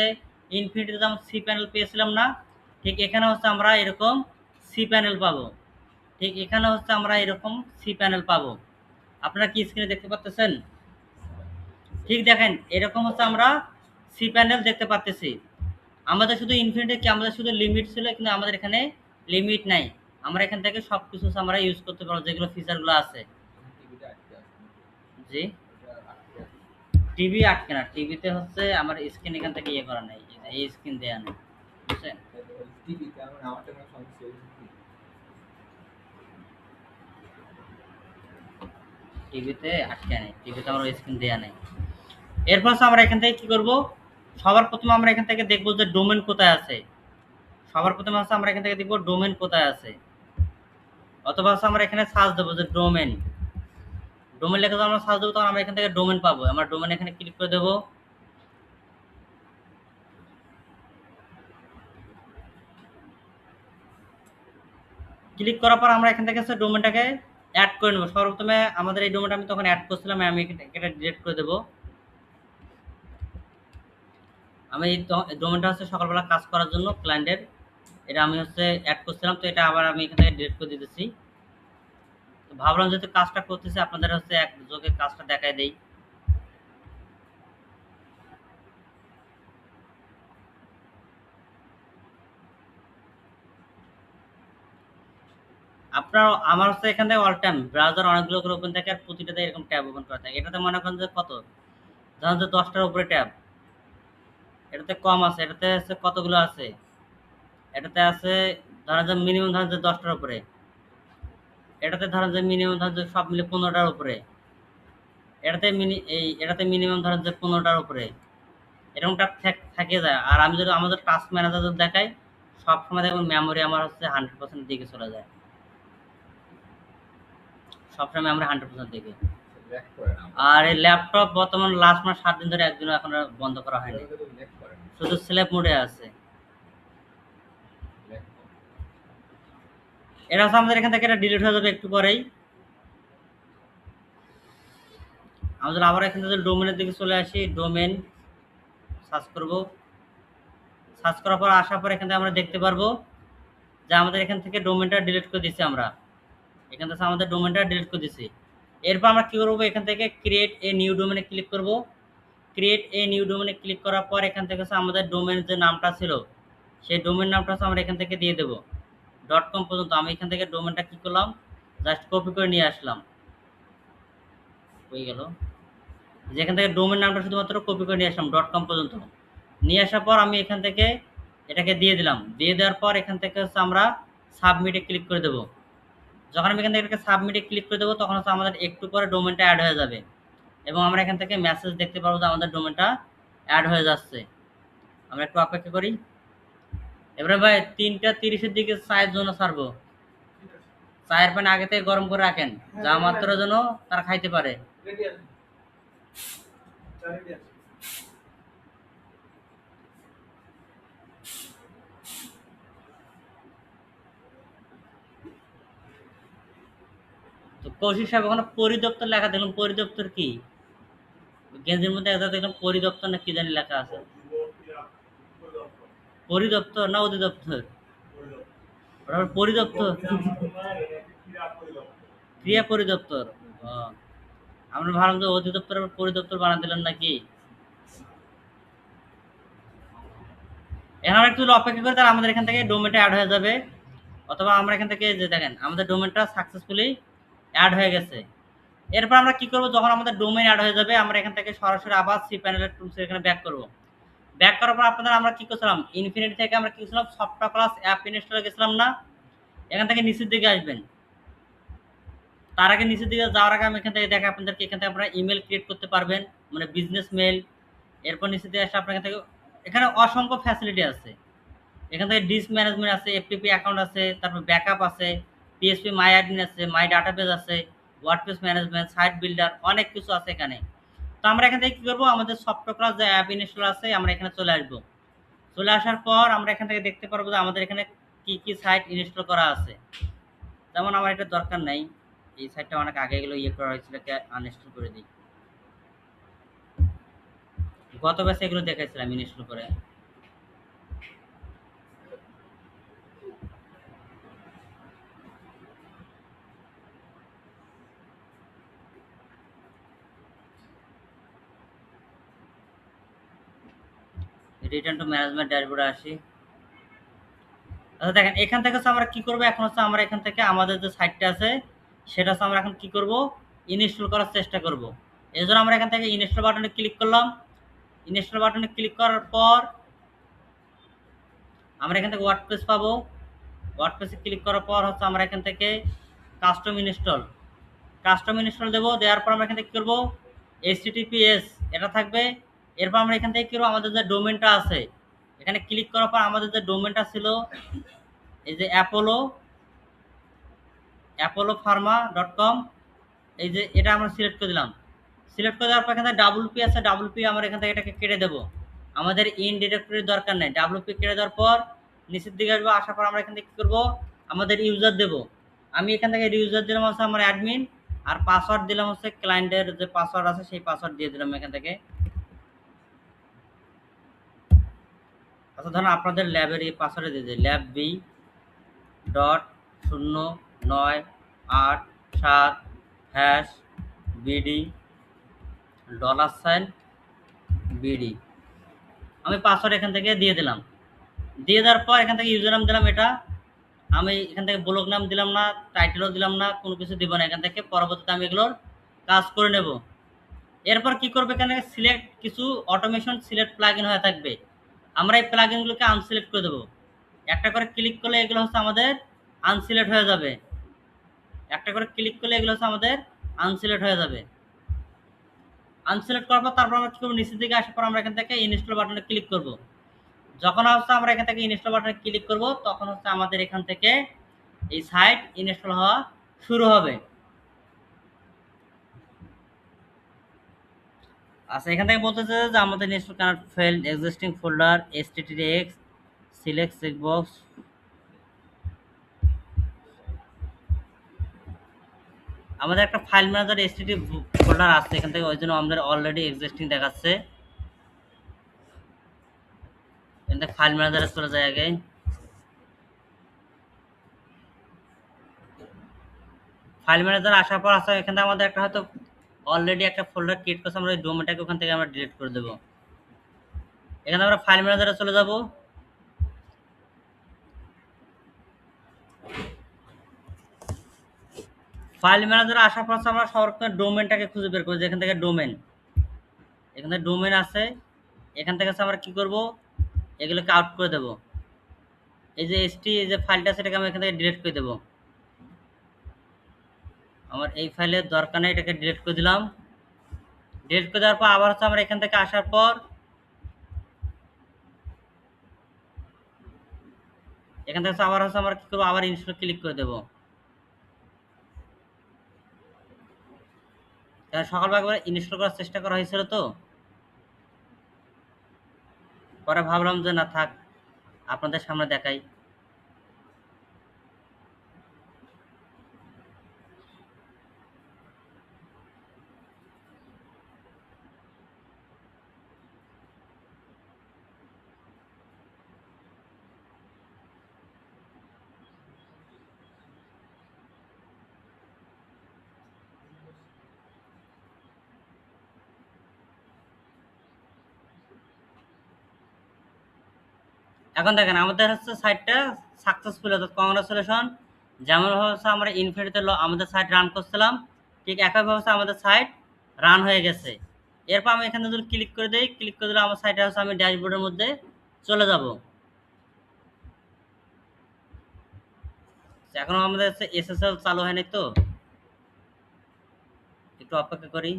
ইনফিনিটিতে যেমন সি প্যানেল পেয়েছিলাম না, ঠিক এখানে হচ্ছে আমরা এরকম সি প্যানেল পাবো। ঠিক এখানে হচ্ছে আমরা এরকম সি প্যানেল পাবো। আপনারা কি স্ক্রিনে দেখতে পাচ্ছেন? ঠিক দেখেন এরকম হচ্ছে আমরা সি প্যানেল দেখতে পাচ্ছি। আমাদের শুধু ইনফিনিটি কি, আমাদের শুধু লিমিট ছিল, কিন্তু আমাদের এখানে লিমিট নাই। আমরা এখান থেকে সব কিছু আমরা ইউজ করতে পারবো যেগুলো ফিচারগুলো আছে। জি, টিভি আটকে না, টিভিতে হচ্ছে আমার স্ক্রিন এখান থেকে ইয়ে করা নাই, এই স্ক্রিন দেয়া নেই, বুঝছেন? টিভিতে আটকে নেই, টিভিতে আমার স্ক্রিন দেয়া নেই। এরপর আমরা এখান থেকে কি করব, সবার প্রথমে আমরা এখান থেকে দেখবো যে ডোমেন কোথায় আছে। সবার প্রথমে হচ্ছে আমরা এখান থেকে দেখবো ডোমেন কোথায় আছে, অথবা হচ্ছে আমরা এখানে সার্চ দেবো যে ডোমেন। ডোমেন লেখা আমরা সার্চ দেবো, তখন আমরা এখান থেকে ডোমেন পাবো। আমরা ডোমেন এখানে ক্লিক করে দেবো। ক্লিক করার পর আমরা এখান থেকে হচ্ছে ডোমেনটাকে অ্যাড করে নেবো। সর্বপ্রথমে আমাদের এই ডোমেনটা আমি তখন অ্যাড করছিলাম, আমি এটা ডিলিট করে দেবো। আমি এই ডোমেনটা হচ্ছে সকালবেলা কাজ করার জন্য ক্লায়েন্টের, এটা আমি হচ্ছে অ্যাড করছিলাম, তো এটা আবার আমি এখান থেকে ডিলিট করে দিতেছি। তো ভাবলাম যেহেতু কাজটা করতেছি আপনাদের হচ্ছে এক যোগে কাজটা দেখাই দেই। আপনার আমার হচ্ছে এখান থেকে অল টাইম ব্রাউজার অনেকগুলো করে ওপেন থাকে, আর প্রতিটাতে এরকম ট্যাব ওপেন করা থাকে। এটাতে মনে করেন যে কত, ধরেন যে 10টার উপরে ট্যাব, এটাতে কম আছে, এটাতে হচ্ছে কতগুলো আছে, এটাতে আছে ধরেন যে মিনিমাম ধরেন যে 10টার উপরে, এটাতে ধরেন যে মিনিমাম ধরেন যে সব মিলে 15টার উপরে, এটাতে মিনিমাম ধরেন যে 15টার উপরে, এরকম ট্যাব থাকে যায়। আর আমি যদি আমাদের টাস্ক ম্যানেজার যদি দেখাই, সবসময় দেখবেন মেমোরি আমার হচ্ছে 100% দিকে চলে যায়, সবসময় আমরা 100% দিকে। আর এই ল্যাপটপ বর্তমান লাস্ট মাস 7 দিন ধরে একদিনও এখন বন্ধ করা হয়নি, শুধু স্ল্যাপ মোডে আছে। এটা হচ্ছে আমাদের এখান থেকে এটা ডিলিট হয়ে যাবে একটু পরেই। আমাদের আবার এখান থেকে ডোমেনের দিকে চলে আসি, ডোমেন সার্চ করব। সার্চ করার পর আসার পর এখান থেকে আমরা দেখতে পারবো যে আমাদের এখান থেকে ডোমেনটা ডিলিট করে দিচ্ছি। আমরা এখান থেকে আমাদের ডোমেনটা ডিলিট করে দিচ্ছি। এরপর আমরা কি করবো, এখান থেকে ক্রিয়েট এ নিউ ডোমেনে ক্লিক করব। ক্রিয়েট এ নিউ ডোমেনে ক্লিক করার পর এখান থেকে আমাদের ডোমেনের যে নামটা ছিল, সেই ডোমেন নামটা আমরা এখান থেকে দিয়ে দেবো .com পর্যন্ত। আমি এখান থেকে ডোমেনটা কি করলাম, জাস্ট কপি করে নিয়ে আসলাম, হয়ে গেল। যেখান থেকে ডোমেন নামটা শুধুমাত্র কপি করে নিয়ে আসলাম .com পর্যন্ত। নিয়ে আসার পর আমি এখান থেকে এটাকে দিয়ে দিলাম। দিয়ে দেওয়ার পর এখান থেকে হচ্ছে আমরা সাবমিটে ক্লিক করে দেবো। যখন আমি এখান থেকে সাবমিটে ক্লিক করে দেবো, তখন হচ্ছে আমাদের একটু পরে ডোমেনটা অ্যাড হয়ে যাবে, এবং আমরা এখান থেকে মেসেজ দেখতে পারবো যে আমাদের ডোমেনটা অ্যাড হয়ে যাচ্ছে। আমরা একটু অপেক্ষা করি। এবারে ভাই 3:30-এর দিকে চায়ের জন্য ছাড়বো, চায়ের পানি আগে থেকে গরম করে রাখেন, যা মাত্র যেন তারা খাইতে পারে। তো কৌশিক সাহেব ওখানে পরিদপ্তর লেখা দেখলাম, পরিদপ্তর কি? গেঞ্জির মধ্যে একটা দেখলাম পরিদপ্তর না কি জানি লেখা আছে। পরিদপ্তর না অধিদপ্তর? ওটা আবার পরিদপ্তর, ক্রিয়া পরিদপ্তর। ও, আমরা ভাবলাম যে অধিদপ্তর আবার পরিদপ্তর বানা দিলেন নাকি। এখন আমরা একটু অপেক্ষা করে তাহলে আমাদের এখান থেকে ডোমেনটা অ্যাড হয়ে যাবে, অথবা আমরা এখান থেকে যে দেখেন আমাদের ডোমেনটা সাকসেসফুলি অ্যাড হয়ে গেছে। এরপর আমরা কি করব, যখন আমাদের ডোমেন অ্যাড হয়ে যাবে আমরা এখান থেকে সরাসরি আবার সি প্যানেলের টুলস এখানে ব্যাক করব। ব্যাক করার পর আপনাদের আমরা কি করছিলাম, ইনফিনিটি থেকে আমরা কি করছিলাম, সফটওয়্যার প্লাস অ্যাপ ইনস্টলে গেছিলাম না। এখান থেকে নিচের দিকে আসবেন। তার আগে নিচের দিকে যাওয়ার আগে আমি এখান থেকে দেখে আপনাদেরকে এখান থেকে আপনারা ইমেল ক্রিয়েট করতে পারবেন, মানে বিজনেস মেল। এরপর নিচের দিকে আসলে আপনার এখান থেকে এখানে অসংখ্য ফ্যাসিলিটি আছে। এখান থেকে ডিস্ক ম্যানেজমেন্ট আছে, এফটিপি অ্যাকাউন্ট আছে, তারপর ব্যাকআপ আছে, পিএসপি মাই অ্যাডমিন আছে, মাই ডাটাবেস আছে, ওয়ার্ডপ্রেস ম্যানেজমেন্ট, সাইট বিল্ডার, অনেক কিছু আছে এখানে। তো আমরা এখান থেকে কী করবো, আমাদের সফটওয়্যার প্লাস যে অ্যাপ ইনস্টল আছে আমরা এখানে চলে আসবো। চলে আসার পর আমরা এখান থেকে দেখতে পারবো যে আমাদের এখানে কি কি সাইট ইনস্টল করা আছে। যেমন আমার এটা দরকার নাই, এই সাইটটা অনেক আগে এগুলো করা হয়েছিল, আনইনস্টল করে দিই। গত ব্যাচে এগুলো দেখাইছিলাম ইনস্টল করে। রিটার্ন টু ম্যানেজমেন্ট ড্যাশবোর্ডে আসি। আচ্ছা দেখেন, এখান থেকে হচ্ছে আমরা কি করবো, এখন হচ্ছে আমরা এখান থেকে আমাদের যে সাইটটা আছে সেটা হচ্ছে আমরা এখন কি করব, ইনস্টল করার চেষ্টা করব। এই জন্য আমরা এখান থেকে ইনস্টল বাটনে ক্লিক করলাম। ইনস্টল বাটনে ক্লিক করার পর আমরা এখান থেকে ওয়ার্ডপ্রেস পাবো। ওয়ার্ডপ্রেসে ক্লিক করার পর হচ্ছে আমরা এখান থেকে কাস্টম ইনস্টল দেবো। দেওয়ার পর আমরা এখান থেকে কী করবো, HTTPS এটা থাকবে। এরপর আমরা এখান থেকে কী করবো, আমাদের যে ডোমেনটা আছে এখানে ক্লিক করার পর আমাদের যে ডোমেনটা ছিল এই যে apollo.pharma.com, এই যে এটা আমরা সিলেক্ট করে দিলাম। সিলেক্ট করে দেওয়ার পর এখানে WP আছে, WP আমরা এখান থেকে এটাকে কেটে দেবো। আমাদের ইন ডিরেক্টরির দরকার নেই। WP কেটে দেওয়ার পর নিচের দিকে আসবো, আসার পর আমরা এখান থেকে কী করবো, আমাদের ইউজার দেবো। আমি এখান থেকে ইউজার দিলাম হচ্ছে আমার অ্যাডমিন, আর পাসওয়ার্ড দিলাম হচ্ছে ক্লায়েন্টের যে পাসওয়ার্ড আছে সেই পাসওয়ার্ড দিয়ে দিলাম এখান থেকে। আচ্ছা ধরুন আপনাদের ল্যাবের এই পাসওয়ার্ডে দিয়ে দিই, lab.0987#BD $BD। আমি পাসওয়ার্ড এখান থেকে দিয়ে দিলাম। দিয়ে দেওয়ার পর এখান থেকে ইউজার নাম দিলাম এটা। আমি এখান থেকে ব্লগ নাম দিলাম না, টাইটেলও দিলাম না, কোনো কিছু দিব না। এখান থেকে পরবর্তীতে আমি এগুলোর কাজ করে নেব। এরপর কি করবে, এখানে সিলেক্ট কিছু অটোমেশন সিলেক্ট প্লাগইন হয়ে থাকবে। আমরা এই প্লাগইনগুলোকে আনসিলেক্ট করে দেবো। একটা করে ক্লিক করলে এগুলো হচ্ছে আমাদের আনসিলেক্ট হয়ে যাবে। একটা করে ক্লিক করলে এগুলো হচ্ছে আমাদের আনসিলেক্ট হয়ে যাবে। আনসিলেক্ট করার পর তারপর আমরা কী করবো, নিচের দিকে আসার পর আমরা এখান থেকে ইনস্টল বাটনে ক্লিক করব। যখন হচ্ছে আমরা এখান থেকে ইনস্টল বাটনে ক্লিক করব তখন হচ্ছে আমাদের এখান থেকে এই সাইট ইনস্টল হওয়া শুরু হবে। আচ্ছা এখান থেকে বলতেছে যে আমাদের install connect failed existing folder STTX select checkbox. আমাদের একটা ফাইল ম্যানেজার STT ফোল্ডার আছে এখান থেকে, ওই জন্য আমাদের অলরেডি এক্সিস্টিং দেখাচ্ছে। এখান থেকে ফাইল ম্যানেজারে চলে যায় আগে। ফাইল ম্যানেজার আসার পর আসা এখান থেকে আমাদের একটা হয়তো অলরেডি একটা ফোল্ডার ক্রিয়েট করছে, আমরা ওই ডোমেনটাকে ওখান থেকে আমরা ডিলিট করে দেবো। এখানে আমরা ফাইল ম্যানেজারে চলে যাব। ফাইল ম্যানেজারে আসার পর আমরা সর্বপ্রথম ডোমেনটাকে খুঁজে বের করবো। যেখান থেকে ডোমেন, এখানে ডোমেন আছে, এখান থেকে আমরা কি করব, এগুলোকে আউট করে দেব। এই যে এই যে ফাইলটা সেটাকে আমি এখান থেকে ডিলিট করে দেব। আমার এই ফাইলের দরকার নেই, এটাকে ডিলিট করে দিলাম। ডিলিট করে দেওয়ার পর আবার হচ্ছে আমরা এখান থেকে আসার পর এখান থেকে আবার হচ্ছে আমরা কি করবো, আবার ইনস্টল ক্লিক করে দেবো। কারণ সকালবেলা একবার ইনস্টল করার চেষ্টা করা হয়েছিল, তো পরে ভাবলাম যে না থাক আপনাদের সামনে দেখাই। এখন দেখেন আমাদের হচ্ছে সাইটটা সাকসেসফুল, অর্থাৎ কংগ্রাচুলেশন। যেমন হচ্ছে আমরা ইনফিনিটিতে আমাদের সাইট রান করছিলাম, ঠিক একইভাবে হচ্ছে আমাদের সাইট রান হয়ে গেছে। এরপর আমি এখানে যদি ক্লিক করে দিই, ক্লিক করে দিলে আমার সাইটে হচ্ছে আমি ড্যাশবোর্ডের মধ্যে চলে যাব। এখনো আমাদের হচ্ছে SSL চালু হয়নি, তো একটু অপেক্ষা করি।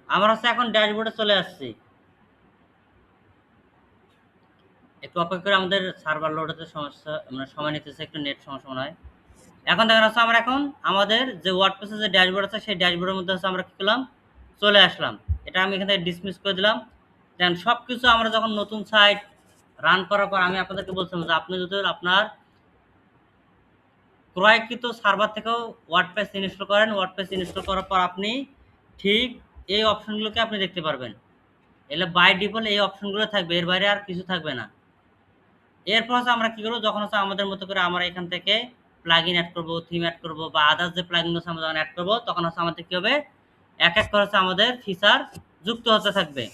আমার হচ্ছে এখন ড্যাশবোর্ডে চলে আসছি। একটু অপেক্ষা করে, আমাদের সার্ভার লোড হতে সমস্যা, মানে সময় নিতেছে, একটু নেট সমস্যা মনে হয়। এখন দেখেন হচ্ছে আমরা এখন আমাদের যে ওয়ার্ডপ্রেসের যে ড্যাশবোর্ড আছে সেই ড্যাশবোর্ডের মধ্যে হচ্ছে আমরা কি করলাম, চলে আসলাম। এটা আমি এখান থেকে ডিসমিস করে দিলাম। দেন সব কিছু আমরা যখন নতুন সাইট রান করার পর আমি আপনাদেরকে বলছিলাম যে আপনি যদি আপনার ক্রয়কৃত সার্ভার থেকেও ওয়ার্ডপ্রেস ইনস্টল করেন, ওয়ার্ডপ্রেস ইনস্টল করার পর আপনি ঠিক এই অপশনগুলোকে আপনি দেখতে পারবেন। এলে বাই ডিফল্ট এই অপশনগুলো থাকবে, এর বাইরে আর কিছু থাকবে না। এরপর হচ্ছে আমরা কি করবো, যখন হচ্ছে আমাদের মতো করে আমরা এখান থেকে প্লাগইন অ্যাড করবো, থিম অ্যাড করবো বা আদার্স যে প্লাগইন আছে আমরা যখন অ্যাড করবো, তখন হচ্ছে আমাদের কি হবে, এক এক করে হচ্ছে আমাদের ফিচার যুক্ত হতে থাকবে।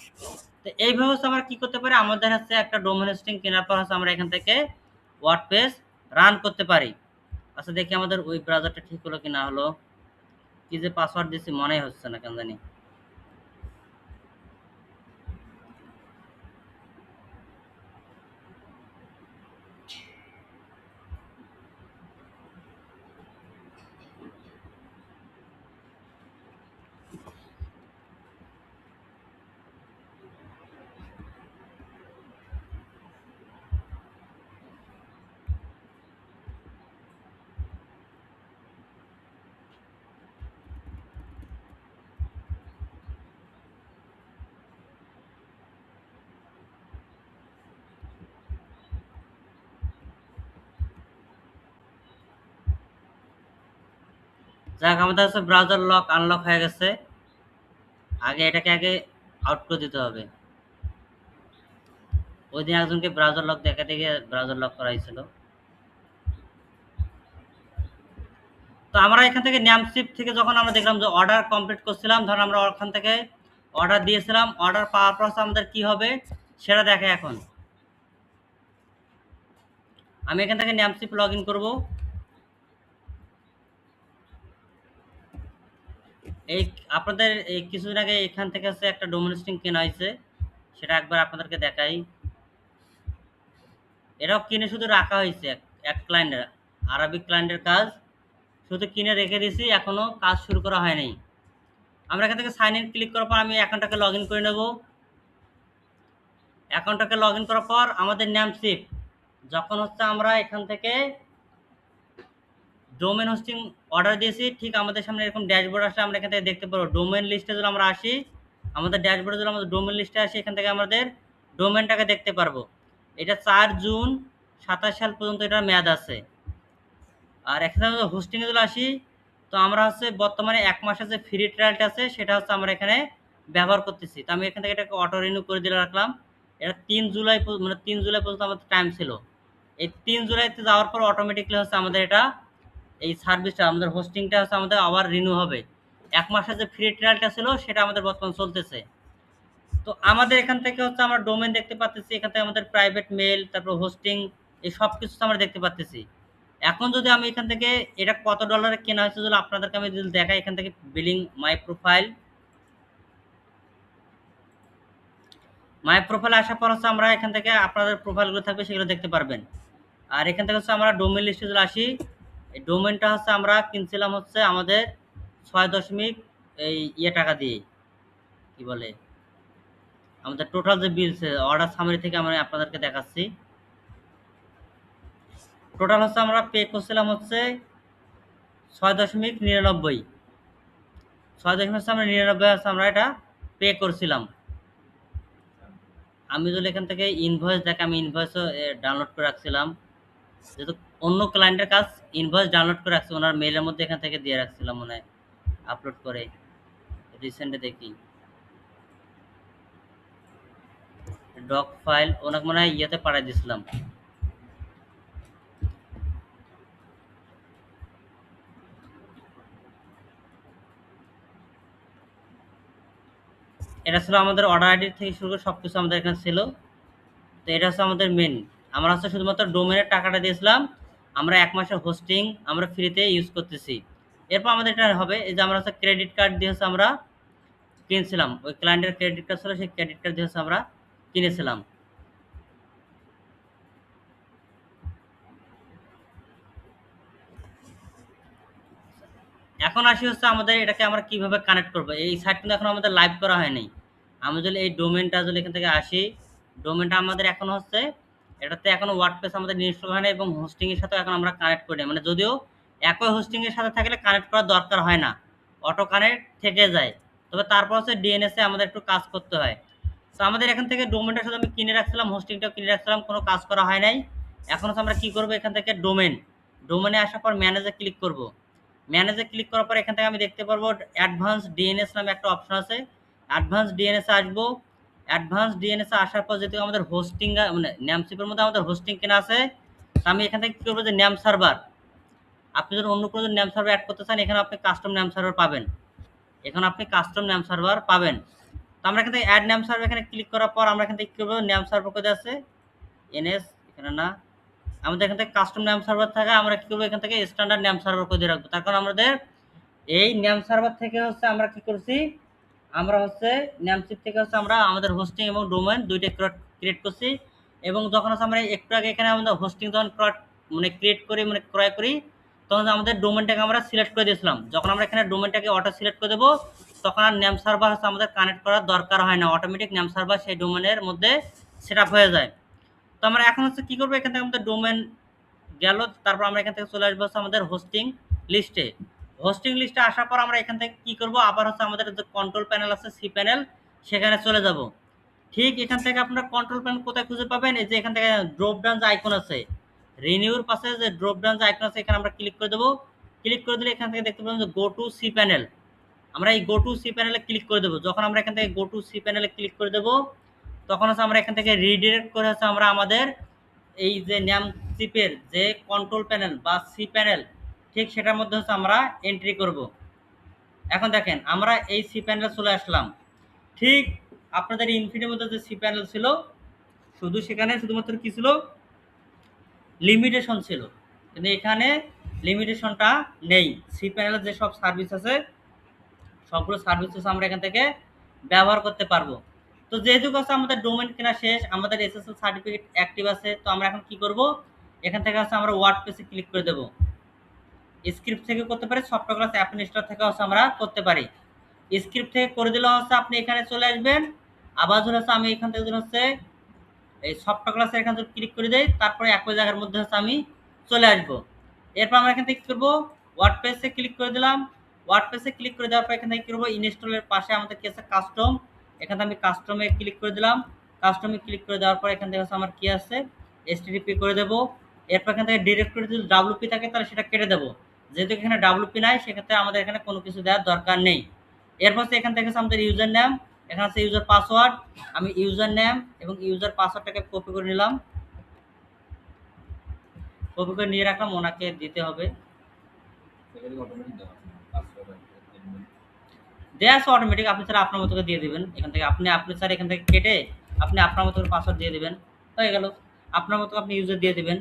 তো এইভাবে হচ্ছে আমরা কি করতে পারি, আমাদের হচ্ছে একটা ডোমেন হোস্টিং কেনার পর হচ্ছে আমরা এখান থেকে ওয়ার্ডপ্রেস রান করতে পারি। আচ্ছা দেখি আমাদের ওই ব্রাউজারটা ঠিক হলো কি না হলো, কি যে পাসওয়ার্ড দিচ্ছি মনেই হচ্ছে না কেন জানি। যাক, আমাদের হচ্ছে ব্রাউজার লক আনলক হয়ে গেছে। আগে এটাকে আগে আউট করে দিতে হবে। ওই দিন একজনকে ব্রাউজার লক দেখাতে গিয়ে ব্রাউজার লক করাইছিল। তো আমরা এখান থেকে নেমস্লিপ থেকে যখন আমরা দেখলাম যে অর্ডার কমপ্লিট করছিলাম, ধর আমরা ওখান থেকে অর্ডার দিয়েছিলাম, অর্ডার পাওয়ার পর আমাদের কি হবে সেটা দেখে। এখন আমি এখান থেকে নেমস্লিপ লগ ইন করবো। এই আপনাদের এই কিছুদিন আগে এখান থেকে হচ্ছে একটা ডোমেন হোস্টিং কেনা হয়েছে, সেটা একবার আপনাদেরকে দেখাই। এটাও কিনে শুধু রাখা হয়েছে, এক ক্লায়েন্টের, আরবিক ক্লায়েন্টের কাজ শুধু কিনে রেখে দিয়েছি, এখনো কাজ শুরু করা হয়নি। আমরা এখান থেকে সাইন ইন ক্লিক করার পর আমি অ্যাকাউন্টটাকে লগ ইন করে নেব। অ্যাকাউন্টটাকে লগ ইন করার পর আমাদের নেমস্লিপ, যখন হচ্ছে আমরা এখান থেকে ডোমেন হোস্টিং অর্ডার দিয়েছি, ঠিক আমাদের সামনে এরকম ড্যাশবোর্ড আসলে আমরা এখান থেকে দেখতে পারবো। ডোমেন লিস্টে যদি আমরা আসি, আমাদের ড্যাশবোর্ডে যদি আমাদের ডোমেন লিস্টে আসি, এখান থেকে আমাদের ডোমেনটাকে দেখতে পারবো। এটা 4 জুন 27 সাল পর্যন্ত এটার মেয়াদ আছে। আর এখানে হোস্টিংয়ে যদি আসি, তো আমরা হচ্ছে বর্তমানে 1 মাসের যে ফ্রি ট্রায়ালটা আছে সেটা হচ্ছে আমরা এখানে ব্যবহার করতেছি। তো আমি এখান থেকে এটাকে অটো রিনিউ করে দিলে রাখলাম। এটা 3 জুলাই মানে 3 জুলাই পর্যন্ত আমাদের টাইম ছিল। এই 3 জুলাইতে যাওয়ার পর অটোমেটিক্যালি হচ্ছে আমাদের এটা এই সার্ভিসটা আমাদের হোস্টিংটা হচ্ছে আমাদের আবার রিনিউ হবে। 1 মাসের যে ফ্রি ট্রায়ালটা ছিল সেটা আমাদের বর্তমান চলতেছে। তো আমাদের এখান থেকে হচ্ছে আমরা ডোমেন দেখতে পাচ্তেছি, এখান থেকে আমাদের প্রাইভেট মেল, তারপর হোস্টিং, এই সব কিছু আমরা দেখতে পাচ্তেছি। এখন যদি আমি এখান থেকে এটা কত ডলারে কেনা হয়েছে যদি আপনাদেরকে আমি যদি দেখাই, এখান থেকে বিলিং মাই প্রোফাইল আসার পর হচ্ছে আমরা এখান থেকে আপনাদের প্রোফাইলগুলো থাকবে সেগুলো দেখতে পারবেন। আর এখান থেকে হচ্ছে আমরা ডোমেন লিস্টে যদি আসি, এই ডোমেনটা হচ্ছে আমরা কিনছিলাম হচ্ছে আমাদের 6 দশমিক টাকা দিয়ে, কি বলে, আমাদের টোটাল যে বিলস অর্ডার সামারি থেকে আমি আপনাদেরকে দেখাচ্ছি। টোটাল হচ্ছে আমরা পে করছিলাম হচ্ছে 6.99, 6.99 হচ্ছে আমরা এটা পে করছিলাম। আমি যদি এখান থেকে ইনভয়েস দেখে, আমি ইনভয়েসও ডাউনলোড করে রাখছিলাম, যেহেতু অন্য ক্লায়েন্টের কাজ ইনভয়েস ডাউনলোড করে রাখছি, ওনার মেলের মধ্যে এখান থেকে দিয়ে রাখছিলাম মনে হয়, আপলোড করে রিসেন্টে দেখি ডক ফাইল ওনাকে মনে হয় ইয়েতে পাঠিয়ে দিয়েছিলাম। এটা ছিল আমাদের অর্ডার আইডি থেকে শুরু করে সব কিছু আমাদের এখানে ছিল। তো এটা হচ্ছে আমাদের মেন। আমরা হচ্ছে শুধুমাত্র ডোমেনের টাকাটা দিয়েছিলাম, আমরা 1 মাসের হোস্টিং আমরা ফ্রিতে ইউজ করতেছি। এরপর আমাদের এটা হবে এই যে আমরা হচ্ছে ক্রেডিট কার্ড দিয়ে হচ্ছে আমরা কিনছিলাম, ওই ক্লায়েন্টের ক্রেডিট কার্ড ছিল, সেই ক্রেডিট কার্ড দিয়ে হচ্ছে আমরা কিনেছিলাম। এখন আসি হচ্ছে আমাদের এটাকে আমরা কিভাবে কানেক্ট করব। এই সাইট কিন্তু এখন আমাদের লাইভ করা হয়নি। আমি যদি এই ডোমেনটা যদি এখান থেকে আসি, ডোমেনটা আমাদের এখন হচ্ছে এটাতে এখনো ওয়ার্ডপ্রেস আমাদের ইনস্টল হয় না এবং হোস্টিং এর সাথে এখন আমরা কানেক্ট করি না। মানে যদিও একই হোস্টিং এর সাথে থাকলে কানেক্ট করার দরকার হয় না, অটো কানেক্ট থেকে যায়। তবে তারপর হচ্ছে ডিএনএস এ আমাদের একটু কাজ করতে হয়। তো আমাদের এখান থেকে ডোমেনটা শুধু আমি কিনে রাখছিলাম, হোস্টিংটাও কিনে রাখছিলাম, কোনো কাজ করা হয় নাই। এখন হচ্ছে আমরা কি করব, এখান থেকে ডোমেনে আসার পর ম্যানেজে ক্লিক করব। ম্যানেজে ক্লিক করার পর এখান থেকে আমি দেখতে পারবো অ্যাডভান্স ডিএনএস নামে একটা অপশন আছে। অ্যাডভান্স ডিএনএস আসবো। অ্যাডভান্স ডিএনএস আসার পর যেহেতু আমাদের হোস্টিং মানে নেমস্পের মধ্যে আমাদের হোস্টিং কেনা আছে, তো আমি এখান থেকে কি করবো যে নেম সার্ভার, আপনি যদি অন্য কোনো নেম সার্ভার অ্যাড করতে চান এখানে আপনি কাস্টম নেম সার্ভার পাবেন। এখানে আপনি কাস্টম নেম সার্ভার পাবেন। তো আমরা এখান থেকে অ্যাড নেম সার্ভার এখানে ক্লিক করার পর আমরা এখান থেকে কি করবো, নেম সার্ভার কোথায় আছে, এনএস এখানে না, আমাদের এখান থেকে কাস্টম নেম সার্ভার থাকে, আমরা কি করবো এখান থেকে স্ট্যান্ডার্ড নেম সার্ভার করে রাখবো। তার কারণ আমাদের এই নেম সার্ভার থেকে হচ্ছে আমরা কি করছি, আমরা হচ্ছে নেমশিপ থেকে হচ্ছে আমরা আমাদের হোস্টিং এবং ডোমেন দুইটা ক্রিয়েট করছি। এবং যখন হচ্ছে আমরা একটু আগে এখানে আমাদের হোস্টিং যখন ক্রিয়েট করি ক্রয় করি, তখন আমাদের ডোমেনটাকে আমরা সিলেক্ট করে দিয়েছিলাম। যখন আমরা এখানে ডোমেনটাকে অটো সিলেক্ট করে দেবো, তখন আর নেম সার্ভার হচ্ছে আমাদের কানেক্ট করার দরকার হয় না, অটোমেটিক নেম সার্ভার সেই ডোমেনের মধ্যে সেট আপ হয়ে যায়। তো আমরা এখন হচ্ছে কি করবো, এখান থেকে আমাদের ডোমেন গেল, তারপর আমরা এখান থেকে চলে আসবো হচ্ছে আমাদের হোস্টিং লিস্টে। হোস্টিং লিস্টে আসার পর আমরা এখান থেকে কি করব, আবার হচ্ছে আমাদের যে কন্ট্রোল প্যানেল আছে সি প্যানেল, সেখানে চলে যাব। ঠিক এখান থেকে আপনারা কন্ট্রোল প্যানেল কোথায় খুঁজে পাবেন, এই যে এখান থেকে ড্রপ ডাউন যে আইকন আছে, রিনিউর পাশে যে ড্রপ ডাউন যে আইকন আছে এখানে আমরা ক্লিক করে দেবো। ক্লিক করে দিলে এখান থেকে দেখতে পাবেন যে গো টু সি প্যানেল, আমরা এই গো টু সি প্যানেলে ক্লিক করে দেবো। যখন আমরা এখান থেকে গো টু সি প্যানেলে ক্লিক করে দেবো, তখন হচ্ছে আমরা এখান থেকে রিডিরেক্ট করে হচ্ছে আমরা আমাদের এই যে ন্যাম চিপের যে কন্ট্রোল প্যানেল বা সি প্যানেল, ঠিক সেটার মধ্যে হচ্ছে আমরা এন্ট্রি করব। এখন দেখেন আমরা এই সি প্যানেলে চলে আসলাম। ঠিক আপনাদের ইনফিনির মধ্যে যে সি প্যানেল ছিল, শুধু সেখানে শুধুমাত্র কি ছিল, লিমিটেশন ছিল, কিন্তু এখানে লিমিটেশনটা নেই। সি প্যানেলের যে সব সার্ভিস আছে সবগুলো সার্ভিসেস আমরা এখান থেকে ব্যবহার করতে পারবো। তো যেহেতু কাছে আমাদের ডোমেন কেনা শেষ, আমাদের এসএসএল সার্টিফিকেট অ্যাক্টিভ আছে, তো আমরা এখন কি করব, এখান থেকে হচ্ছে আমরা ওয়ার্ডপ্রেসে ক্লিক করে দেবো। স্ক্রিপ্ট থেকে করতে পারি, সফটওয়্যার ক্লাস অ্যাপ ইনস্টল থেকে হচ্ছে আমরা করতে পারি। স্ক্রিপ্ট থেকে করে দিলে হচ্ছে আপনি এখানে চলে আসবেন। আবার ধরে হচ্ছে আমি এখান থেকে হচ্ছে এই সফটওয়্যার ক্লাসে এখান থেকে ক্লিক করে দেই, তারপরে একই জায়গার মধ্যে হচ্ছে আমি চলে আসবো। এরপর আমরা এখান থেকে কি করবো, ওয়ার্ডপ্রেসে ক্লিক করে দিলাম। ওয়ার্ডপ্রেসে ক্লিক করে দেওয়ার পর এখান থেকে কি করবো, ইনস্টলের পাশে আমাদের কি আছে কাস্টম, এখান থেকে আমি কাস্টমে ক্লিক করে দিলাম। কাস্টমে ক্লিক করে দেওয়ার পর এখান থেকে হচ্ছে আমার কি আছে, এসটিডিপি করে দেবো। এরপর এখান থেকে ডিরেক্টরি যদি ডাব্লুপি থাকে তাহলে সেটা কেটে দেবো, যেহেতু এখানে ডাব্লুপি নাই সেক্ষেত্রে আমাদের এখানে কোনো কিছু দেওয়ার দরকার নেই। এরপর এখান থেকে আমাদের ইউজার নেম, এখানে আছে ইউজার পাসওয়ার্ড, আমি ইউজার নেম এবং ইউজার পাসওয়ার্ডটাকে কপি করে নিলাম, কপি করে নিয়ে রাখলাম, ওনাকে দিতে হবে। দেওয়া আছে অটোমেটিক, আপনি স্যার আপনার মতো করে দিয়ে দেবেন। এখান থেকে আপনি স্যার এখান থেকে কেটে আপনি আপনার মতো করে পাসওয়ার্ড দিয়ে দেবেন, হয়ে গেল। আপনার মতো আপনি ইউজার দিয়ে দেবেন।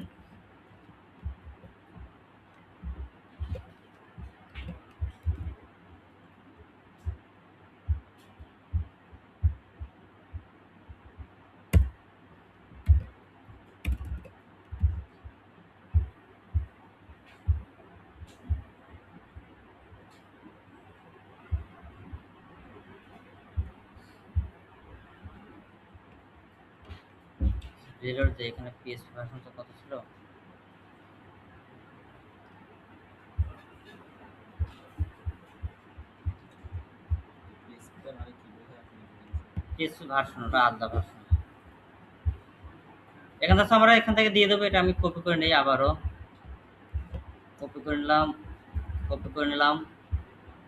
রেলোর যে এখানে পিএসপি ভার্সনটা কত ছিল, পিএসপি ভার্সন ওটা আলাদা ভার্সন। এখান থেকে আমরা এখান থেকে দিয়ে দেবো, এটা আমি কপি করে নিই, আবারও কপি করে নিলাম, কপি করে নিলাম,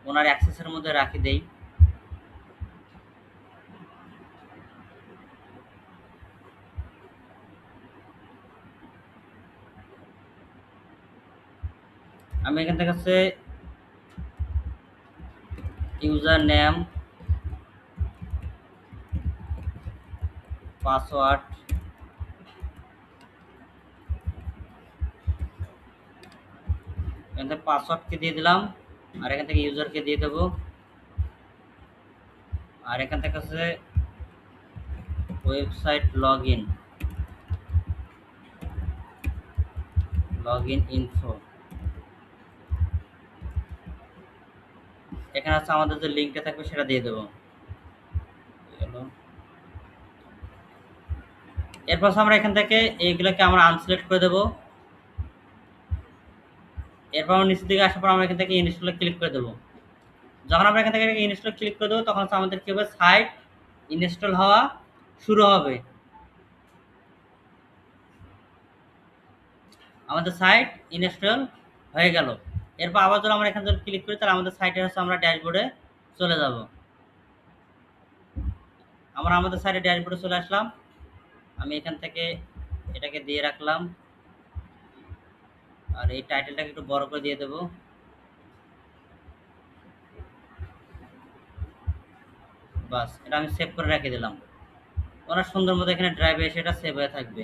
ওনার অ্যাক্সেসের মধ্যে রাখি দেই। আমি এখান থেকে হচ্ছে ইউজার নেম পাসওয়ার্ড এখান থেকে পাসওয়ার্ডকে দিয়ে দিলাম, আর এখান থেকে ইউজারকে দিয়ে দেবো, আর এখান থেকে হচ্ছে ওয়েবসাইট লগ ইন ইনফো, এখানে হচ্ছে আমাদের যে লিঙ্কটা থাকবে সেটা দিয়ে দেবো। এরপর আমরা এখান থেকে এইগুলোকে আমরা আনসিলেক্ট করে দেবো। এরপর আমরা নিচের দিকে আসার পর আমরা এখান থেকে ইনস্টলে ক্লিক করে দেবো। যখন আমরা এখান থেকে ইনস্টল ক্লিক করে দেবো তখন আমাদের কি হবে, সাইট ইনস্টল হওয়া শুরু হবে। আমাদের সাইট ইনস্টল হয়ে গেল। এরপর আবার যদি আমরা এখানে যদি ক্লিক করি তাহলে আমাদের সাইটে হচ্ছে আমরা ড্যাশবোর্ডে চলে যাব। আমরা আমাদের সাইটে ড্যাশবোর্ডে চলে আসলাম। আমি এখান থেকে এটাকে দিয়ে রাখলাম, আর এই টাইটেলটাকে একটু বড় করে দিয়ে দেবো। বাস, এটা আমি সেভ করে রেখে দিলাম। ওরা সুন্দর মতো এখানে ড্রাইভে এসে এটা সেভ হয়ে থাকবে।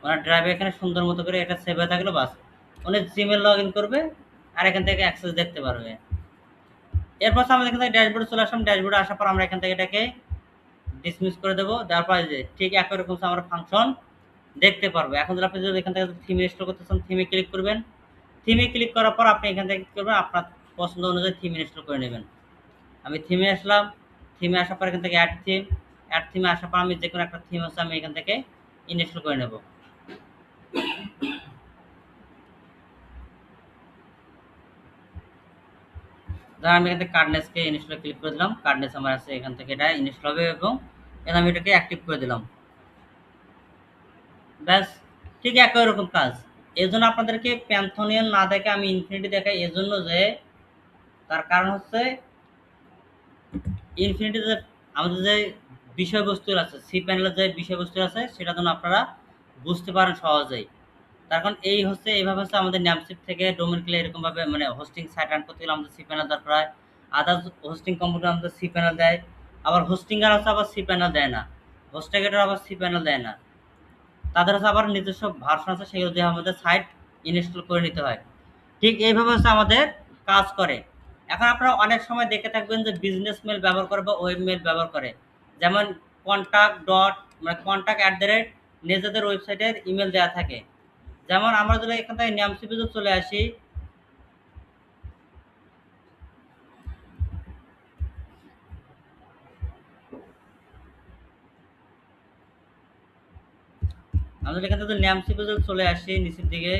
ওনার ড্রাইভে এখানে সুন্দর মতো করে এটা সেভ হয়ে থাকলো। বাস, উনি জিমেল লগ ইন করবে আর এখান থেকে অ্যাক্সেস দেখতে পারবে। এরপর আমাদের এখান থেকে ড্যাশবোর্ডে চলে আসলাম। ড্যাশবোর্ডে আসার পর আমরা এখান থেকে এটাকে ডিসমিস করে দেবো। দেওয়ার পর যে ঠিক একই রকম আমরা ফাংশন দেখতে পারবো। এখন যদি আপনি যদি এখান থেকে থিম ইনস্টল করতে চান থিমে ক্লিক করবেন। থিমে ক্লিক করার পর আপনি এখান থেকে কী করবেন, আপনার পছন্দ অনুযায়ী থিম ইনস্টল করে নেবেন। আমি থিমে আসলাম। থিমে আসার পর এখান থেকে অ্যাড থিমে আসার পর আমি যে কোনো একটা থিম হচ্ছে আমি এখান থেকে ইনস্টল করে নেব। ধর আমি এখান থেকে কার্ডনেসকে ইনস্টলে ক্লিক করে দিলাম। কার্ডনেস আমার আছে, এখান থেকে এটা ইনস্টল হবে এবং আমি এটাকে অ্যাক্টিভ করে দিলাম। ব্যাস, ঠিক একই রকম কাজ। এই জন্য আপনাদেরকে প্যান্থনিয়ান না দেখে আমি ইনফিনিটি দেখাই, এজন্য যে তার কারণ হচ্ছে ইনফিনিটিতে আমাদের যে বিষয়বস্তু আছে, সি প্যানেলের যে বিষয়বস্তু আছে সেটা যেন আপনারা বুঝতে পারেন সহজেই। তার কারণ এই হচ্ছে এইভাবে হচ্ছে আমাদের ন্যামশিপ থেকে ডোমেন ক্লে এরকমভাবে মানে হোস্টিং সাইট রান করতে গেলে আমাদের সি প্যানেল দরকার হয়। আদার্স হোস্টিং কম্পিউটার আমাদের সি প্যানেল দেয়, আবার হোস্টিংয়ার আছে আবার সি প্যানেল দেয় না, হোস্টেগেটার আবার সি প্যানেল দেয় না। তাদের হচ্ছে আবার নিজস্ব ভার্সন আছে, সেগুলো দিয়ে আমাদের সাইট ইনস্টল করে নিতে হয়। ঠিক এইভাবে হচ্ছে আমাদের কাজ করে। এখন আপনারা অনেক সময় দেখে থাকবেন যে বিজনেস মেল ব্যবহার করে বা ওয়েব মেল ব্যবহার করে, যেমন কন্ট্যাক্ট নিজেদের ওয়েবসাইটের ইমেল দেওয়া থাকে। যেমন আমরা যদি এখান থেকে ন্যামশিপে চলে আসি, আমরা এখান থেকে ন্যামশিপে চলে আসি নিচের দিকে,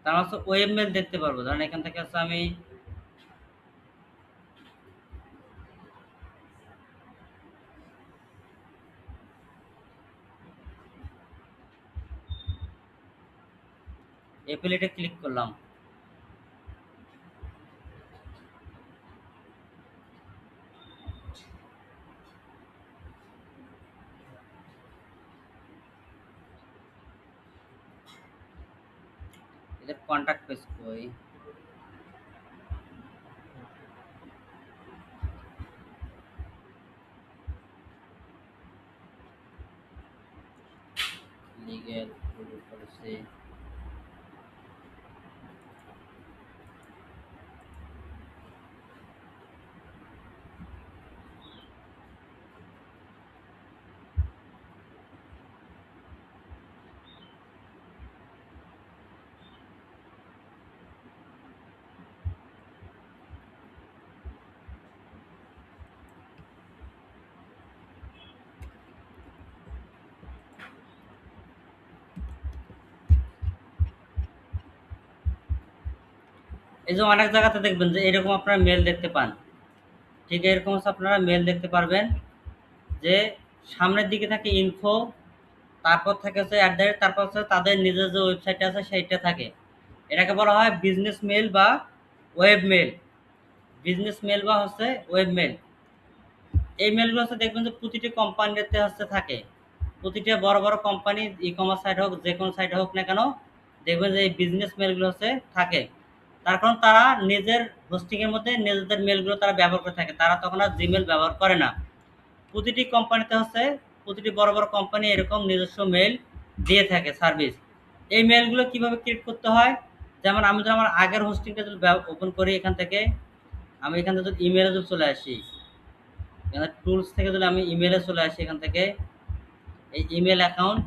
তার হচ্ছে ওয়েব মেল দেখতে পারবো। ধরেন এখান থেকে হচ্ছে আমি এপিলেটে ক্লিক করলাম। এদের কন্ট্যাক্ট পেজ কই, লিগ্যাল পলিসি, এই যে অনেক জায়গাতে দেখবেন যে এরকম আপনারা মেল দেখতে পান। ঠিক এরকম হচ্ছে আপনারা মেল দেখতে পারবেন যে সামনের দিকে থাকে ইনফো, তারপর থাকে হচ্ছে তারপর হচ্ছে তাদের নিজের যে ওয়েবসাইট আছে সেইটা থাকে। এটাকে বলা হয় বিজনেস মেল বা ওয়েব মেল। বিজনেস মেল বা হচ্ছে ওয়েব মেল। এই মেলগুলো হচ্ছে দেখবেন যে প্রতিটি কোম্পানিতে হচ্ছে থাকে। প্রতিটা বড় বড় কোম্পানি ই কমার্স সাইট হোক যে কোনো সাইট হোক না কেন, দেখবেন যে এই বিজনেস মেলগুলো হচ্ছে থাকে। তার কারণ তারা নিজের হোস্টিংয়ের মধ্যে নিজেদের মেলগুলো তারা ব্যবহার করে থাকে, তারা তখন আর জিমেল ব্যবহার করে না। প্রতিটি কোম্পানিতে হচ্ছে প্রতিটি বড় বড় কোম্পানি এরকম নিজস্ব মেল দিয়ে থাকে সার্ভিস। এই মেলগুলো কিভাবে ক্রিয়েট করতে হয়, যেমন আমি যদি আমার আগের হোস্টিংটা যদি ওপেন করি, এখান থেকে আমি এখান থেকে যদি ইমেলে যদি চলে আসি, এখানে টুলস থেকে যদি আমি ইমেলে চলে আসি, এখান থেকে এই ইমেল অ্যাকাউন্ট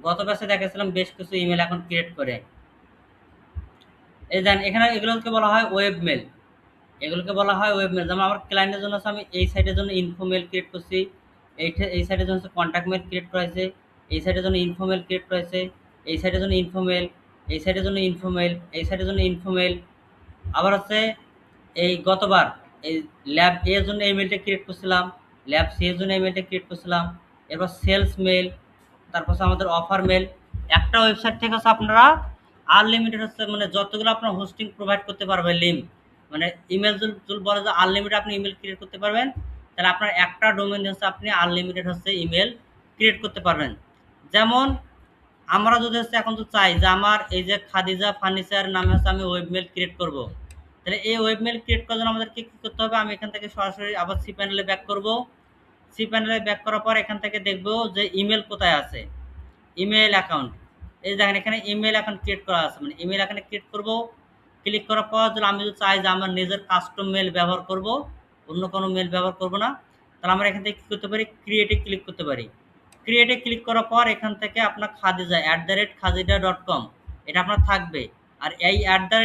গত ব্যাচে দেখেছিলাম বেশ কিছু ইমেল অ্যাকাউন্ট ক্রিয়েট করে। এই দেন এখানে এগুলোকে বলা হয় ওয়েব মেল। এগুলোকে বলা হয় ওয়েব মেল। যেমন আমার ক্লায়েন্টের জন্য আমি এই সাইটের জন্য ইনফো মেল ক্রিয়েট করছি, এই সাইডের জন্য কন্ট্যাক্ট মেল ক্রিয়েট করা হয়েছে, এই সাইডের জন্য ইনফোমেল ক্রিয়েট করা হয়েছে, এই সাইডের জন্য ইনফোমেল, এই সাইডের জন্য ইনফোমেল, এই সাইডের জন্য ইনফোমেল। আবার হচ্ছে এই গতবার এই ল্যাব এ এর জন্য এই মেলটা ক্রিয়েট করছিলাম, ল্যাব সি এর জন্য এই মেলটা ক্রিয়েট করছিলাম। এরপর সেলস মেল, তারপর হচ্ছে আমাদের অফার মেল। একটা ওয়েবসাইট থেকে হচ্ছে আপনারা আনলিমিটেড হচ্ছে মানে যতগুলো আপনার হোস্টিং প্রোভাইড করতে পারবেন লিঙ্ক, মানে ইমেল যদি বলে যে আনলিমিটেড আপনি ইমেল ক্রিয়েট করতে পারবেন, তাহলে আপনার একটা ডোমেন হচ্ছে আপনি আনলিমিটেড হচ্ছে ইমেল ক্রিয়েট করতে পারবেন। যেমন আমরা যদি হচ্ছে এখন তো চাই যে আমার এই যে খাদিজা ফার্নিচার নামে হচ্ছে আমি ওয়েবমেল ক্রিয়েট করব, তাহলে এই ওয়েবমেল ক্রিয়েট করার জন্য আমাদেরকে কী করতে হবে? আমি এখান থেকে সরাসরি আবার সি প্যানেলে ব্যাক করব। সি প্যানেলে ব্যাক করার পর এখান থেকে দেখব যে ইমেল কোথায় আছে, ইমেল অ্যাকাউন্ট। এই দেখেন এখানে ইমেল অ্যাকাউন্ট ক্রিয়েট করা আছে, মানে ইমেল অ্যাকাউন্ট ক্রিয়েট করব। ক্লিক করার পর যদি আমি যদি চাই যে আমার নিজের কাস্টম মেল ব্যবহার করব, অন্য কোনো মেল ব্যবহার করব না, তাহলে আমরা এখান থেকে কী করতে পারি? ক্রিয়েটে ক্লিক করতে পারি। ক্রিয়েটে ক্লিক করার পর এখান থেকে আপনার খাদিজা @খাদিজা.com এটা আপনার থাকবে। আর এই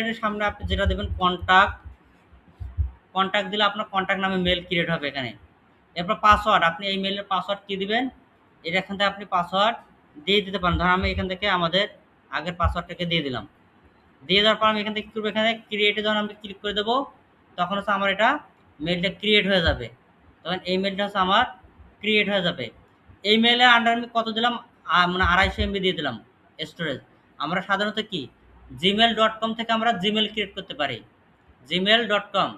@এর সামনে আপনি যেটা দেবেন কন্ট্যাক্ট দিলে আপনার কন্ট্যাক্ট নামে মেল ক্রিয়েট হবে এখানে। এরপর পাসওয়ার্ড, আপনি এই মেলের পাসওয়ার্ড কী দিবেন? এটা এখান থেকে আপনি পাসওয়ার্ড দিয়ে দিতে পারেন। ধরুন আমি এখান থেকে আমাদের আগের পাসওয়ার্ডটাকে দিয়ে দিলাম। দিয়ে দেওয়ার পর আমি এখান থেকে কী করবো? এখানে ক্রিয়েটে যখন আমি ক্লিক করে দেবো, তখন হচ্ছে আমার এটা মেলটা ক্রিয়েট হয়ে যাবে। তখন এই মেলটা হচ্ছে আমার ক্রিয়েট হয়ে যাবে। এই মেলের আন্ডার আমি কত দিলাম? মানে 250 MB দিয়ে দিলাম স্টোরেজ। আমরা সাধারণত কি gmail.com থেকে আমরা জিমেল ক্রিয়েট করতে পারি। gmail.com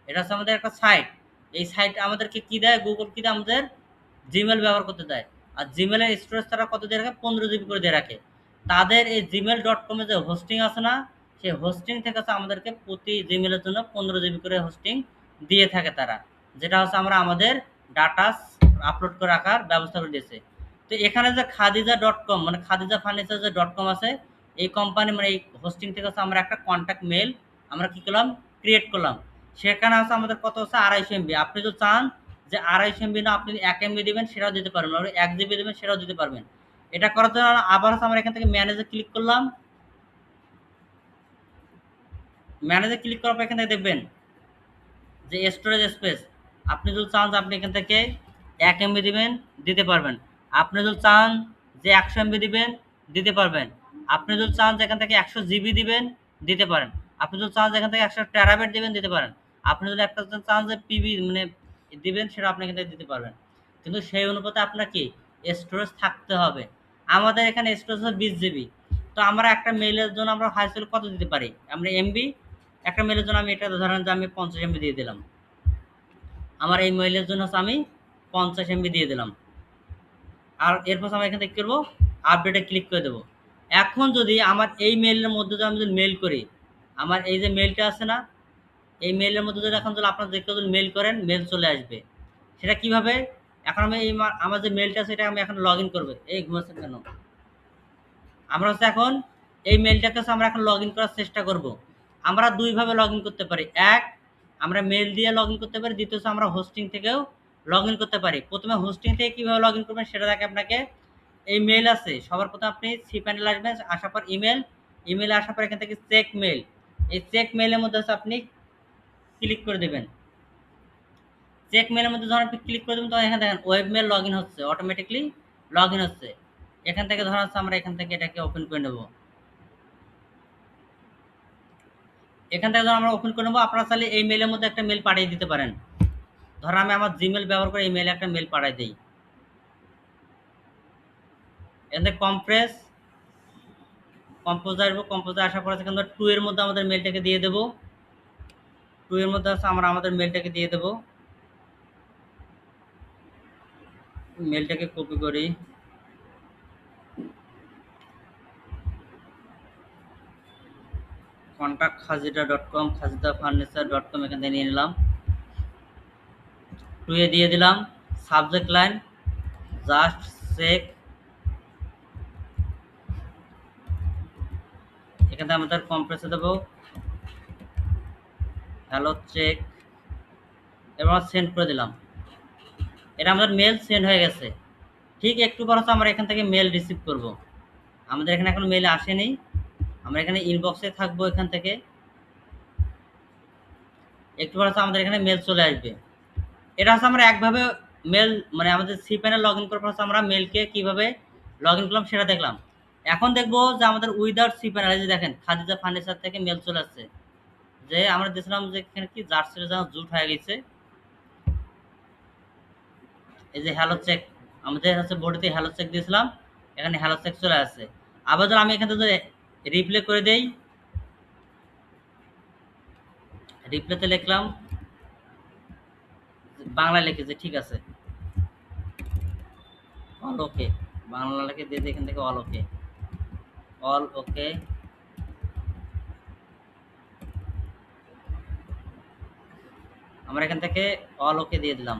এটা হচ্ছে আমাদের একটা সাইট। এই সাইট আমাদেরকে কী দেয়? গুগল কী দেয়? আমাদের জিমেল ব্যবহার করতে দেয়। আর জিমেলের স্টোরেজ তারা কত দিয়ে রাখে? 15 GB করে দিয়ে রাখে। তাদের এই gmail.com যে হোস্টিং আছে না, সেই হোস্টিং থেকে হচ্ছে আমাদেরকে প্রতি জিমেলের জন্য 15 GB করে হোস্টিং দিয়ে থাকে তারা, যেটা হচ্ছে আমরা আমাদের ডাটা আপলোড করে রাখার ব্যবস্থা করে দিয়েছে। তো এখানে যে খাদিজা.com মানে খাদিজা ফার্নিচার যে .com আছে, এই কোম্পানি মানে এই হোস্টিং থেকে হচ্ছে আমরা একটা কন্ট্যাক্ট মেল আমরা কী করলাম? ক্রিয়েট করলাম। সেখানে হচ্ছে আমাদের কত হচ্ছে? 250 MB। আপনি যদি চান যে 250 MB না আপনি 1 MB দিবেন, সেটাও দিতে পারবেন, আর 1 GB দেবেন সেটাও দিতে পারবেন। এটা করার জন্য আবার হচ্ছে আমরা এখান থেকে ম্যানেজে ক্লিক করলাম। ম্যানেজে ক্লিক করার পর এখান থেকে দেখবেন যে স্টোরেজ স্পেস, আপনি যদি চান যে আপনি এখান থেকে 1 MB দিবেন, দিতে পারবেন। আপনি যদি চান যে 100 MB দিবেন, দিতে পারবেন। আপনি যদি চান যে এখান থেকে 100 GB দিবেন, দিতে পারেন। আপনি যদি চান যে এখান থেকে 100 টেরাবাইট দিবেন, দিতে পারেন। আপনি যদি একটা চান যে পিবি মানে দিবেন, সেটা আপনি এখান থেকে দিতে পারবেন। কিন্তু সেই অনুপাতে আপনার কি স্টোরেজ থাকতে হবে। আমাদের এখানে স্টোরেজ হচ্ছে 20 GB। তো আমরা একটা মেইলের জন্য আমরা হাইস্ট কত দিতে পারি? আমরা এমবি একটা মেইলের জন্য আমি এটা ধরেন যে আমি 50 MB দিয়ে দিলাম। আমার এই মেইলের জন্য হচ্ছে আমি 50 MB দিয়ে দিলাম। আর এরপর আমি এখান থেকে কী করবো? আপডেটে ক্লিক করে দেবো। এখন যদি আমার এই মেইলের মধ্যে যদি আমি যদি মেল করি, আমার এই যে মেলটা আছে না, এই মেইলের মধ্যে যদি এখন যদি আপনারা যে কেউ যদি মেল করেন, মেল চলে আসবে। সেটা কীভাবে? এখন আমি এই আমার যে মেলটা আছে এটা আমি এখন লগ ইন করবো। এই ঘুমাচ্ছেন কেন? আমরা হচ্ছে এখন এই মেলটাকে হচ্ছে আমরা এখন লগ ইন করার চেষ্টা করব। আমরা দুইভাবে লগ ইন করতে পারি। এক, আমরা মেল দিয়ে লগ ইন করতে পারি। দ্বিতীয় হচ্ছে আমরা হোস্টিং থেকেও লগ ইন করতে পারি। প্রথমে হোস্টিং থেকে কীভাবে লগ ইন করবেন সেটা দেখে আপনাকে এই মেল আছে, সবার প্রথমে আপনি সি প্যানেল আসবেন, আসার পর ইমেলে আসার পর এখান থেকে চেক মেল, এই চেক মেলের মধ্যে হচ্ছে আপনি ক্লিক করে দেবেন। চেক মেলের মধ্যে যখন আপনি ক্লিক করে দেবেন, তখন এখানে দেখেন ওয়েব মেল লগ ইন হচ্ছে, অটোমেটিকলি লগ ইন হচ্ছে। এখান থেকে ধরা হচ্ছে আমরা এখান থেকে এটাকে ওপেন করে নেব। এখান থেকে যখন আমরা ওপেন করে নেবো, আপনারা চাইলে এই মেলের মধ্যে একটা মেল পাঠিয়ে দিতে পারেন। ধরো আমি আমার জিমেল ব্যবহার করে এই মেলে একটা মেল পাঠিয়ে দিই। এখান থেকে কম্পোজ আসবো। কম্পোজে আসার পরে সেখান থেকে 2 এর মধ্যে আমাদের মেলটাকে দিয়ে দেবো। 2 এর মধ্যে আছে আমরা আমাদের মেলটাকে দিয়ে দেবো। মেলটাকে কপি করি, কন্ট্যাক্ট খাজিদা.com খাজিদাফার্নিচার.com এখান থেকে নিয়ে নিলাম। 2 এ দিয়ে দিলাম। Subject line just check. এখানে আমাদের কম্প্রেসে দেবো হ্যালো চেক, এবার সেন্ড করে দিলাম। এটা আমাদের মেল সেন্ড হয়ে গেছে। ঠিক একটু পর হচ্ছে আমরা এখান থেকে মেল রিসিভ করব। আমাদের এখানে এখন মেল আসেনি, আমরা এখানে ইনবক্সে থাকবো। এখান থেকে একটু পর হচ্ছে আমাদের এখানে মেল চলে আসবে। এটা হচ্ছে আমরা একভাবে মেল মানে আমাদের সি প্যানেল লগ ইন করার পর আমরা মেলকে কিভাবে লগ ইন করলাম সেটা দেখলাম। এখন দেখবো যে আমাদের উইদাউট সি প্যানেল, এই যে দেখেন খাদিজা ফার্নিচার থেকে মেল চলে আসছে, যে আমরা দেখছিলাম যে এখানে কি জার্সির যেন জুট হয়ে গেছে। এই যে হ্যালো চেক, আমাদের হচ্ছে বোর্ডেতে হ্যালো চেক দিয়েছিলাম, এখানে হ্যালো চেক চলে আসছে। আবার ধর আমি এখান থেকে রিপ্লে করে দেই, রিপ্লেতে লিখলাম বাংলা লিখেছে, ঠিক আছে, অল ওকে, বাংলা লিখে দিয়ে দিই এখান থেকে অল ওকে, অল ওকে। আমরা এখান থেকে অল ওকে দিয়ে দিলাম,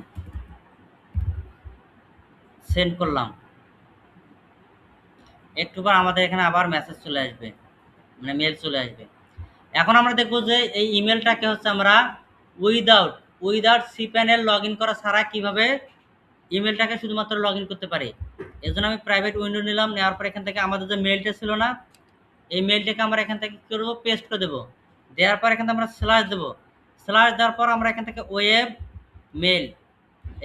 সেন্ড করলাম। একটু পর আমাদের এখানে আবার মেসেজ চলে আসবে, মানে মেল চলে আসবে। এখন আমরা দেখবো যে এই ইমেলটাকে হচ্ছে আমরা without without C panel log in করা ছাড়া কিভাবে ইমেলটাকে শুধুমাত্র লগ ইন করতে পারি। এর জন্য আমি প্রাইভেট উইন্ডো নিলাম, নেওয়ার পর এখান থেকে আমাদের যে মেলটা ছিল না, এই মেলটাকে আমরা এখান থেকে কী করবো, পেস্ট করে দেবো। দেওয়ার পর এখান থেকে আমরা স্ল্যাশ দেবো, স্ল্যাশ দেওয়ার পর আমরা এখান থেকে ওয়েব মেল,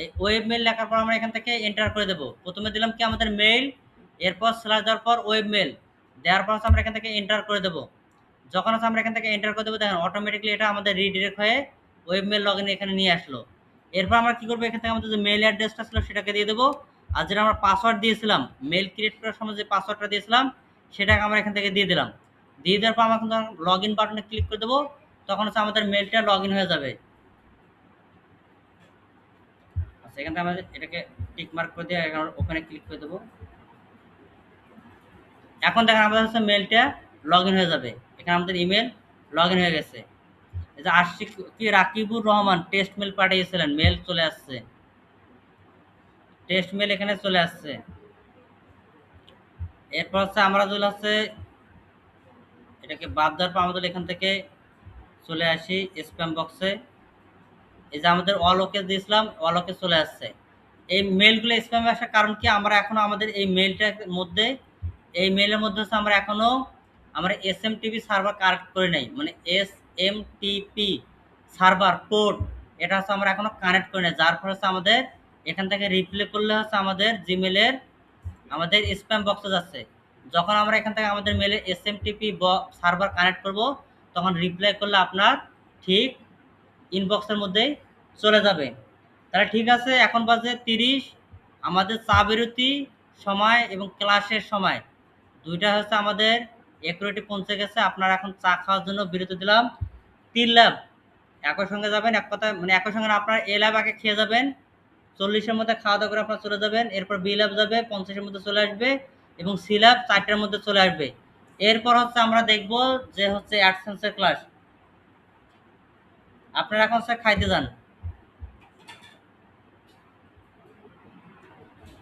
এই ওয়েব মেল লেখার পর আমরা এখান থেকে এন্টার করে দেবো। প্রথমে দিলাম কি আমাদের মেল, এরপর স্ল্যাশ দেওয়ার পর ওয়েব মেল, দেওয়ার পর আমরা এখান থেকে এন্টার করে দেবো। যখন হচ্ছে আমরা এখান থেকে এন্টার করে দেবো, দেখেন অটোমেটিকলি এটা আমাদের রিডিরেক্ট হয়ে ওয়েব মেল লগ ইন এখানে নিয়ে আসলো। এরপর আমরা কী করবো, এখান থেকে আমাদের যে মেল অ্যাড্রেসটা ছিল সেটাকে দিয়ে দেবো, আর যেটা আমরা পাসওয়ার্ড দিয়েছিলাম মেল ক্রিয়েট করার সময় যে পাসওয়ার্ডটা দিয়েছিলাম সেটাকে আমরা এখান থেকে দিয়ে দিলাম। দিয়ে দেওয়ার পর আমরা কিন্তু লগ ইন বাটনে ক্লিক করে দেবো, তখন হচ্ছে আমাদের মেলটা লগ ইন হয়ে যাবে। আচ্ছা, এখান থেকে আমাদের এটাকে টিক মার্ক করে দিয়ে ওখানে ক্লিক করে দেবো। এখন দেখেন আমাদের হচ্ছে মেলটা লগ ইন হয়ে যাবে, এখানে আমাদের ইমেল লগ ইন হয়ে গেছে। এই যে আশিক কি রাকিবুর রহমান টেস্ট মেল পাঠিয়েছিলেন, মেল চলে আসছে, টেস্ট মেল এখানে চলে আসছে। এরপর হচ্ছে আমরা যদি হচ্ছে এটাকে বাদ দেওয়ার পর আমাদের এখান থেকে চলে আসি স্প্যাম বক্সে, এই যে আমাদের অল ওকে দিয়েছিলাম, অল ওকে চলে আসছে। এই মেলগুলো স্প্যামে আসার কারণ কি, আমরা এখনো আমাদের এই মেলটার মধ্যে, এই মেলের মধ্যে হচ্ছে আমরা এখনো আমরা এসএমটিপি সার্ভার কানেক্ট করে নাই, মানে এসএমটিপি সার্ভার পোর্ট এটা হচ্ছে আমরা এখনো কানেক্ট করে নাই, যার ফলে হচ্ছে আমাদের এখান থেকে রিপ্লে করলে হচ্ছে আমাদের জিমেলের আমাদের স্প্যাম বক্সে যাচ্ছে। যখন আমরা এখান থেকে আমাদের মেলের এসএমটিপি সার্ভার কানেক্ট করব, তখন রিপ্লাই করলে আপনার ঠিক ইনবক্সের মধ্যেই চলে যাবে। তাহলে ঠিক আছে, এখন বাজে 30, আমাদের চা বিরতি সময় এবং ক্লাসের সময় দুইটা হচ্ছে আমাদের একুরেটে পৌঁছে গেছে। আপনারা এখন চা খাওয়ার জন্য বিরতি দিলাম। 3 ল্যাব একই সঙ্গে যাবেন, এক কথা মানে একই সঙ্গে আপনার এ ল্যাব আগে খেয়ে যাবেন, 40-এর মধ্যে খাওয়া দাওয়া করে আপনারা চলে যাবেন। এরপর বি ল্যাব যাবে, 50-এর মধ্যে চলে আসবে, এবং সি ল্যাব 4টার মধ্যে চলে আসবে। এরপর হচ্ছে আমরা দেখব যে হচ্ছে অ্যাডসেন্সের ক্লাস। আপনারা এখন স্যার খাইতে যান।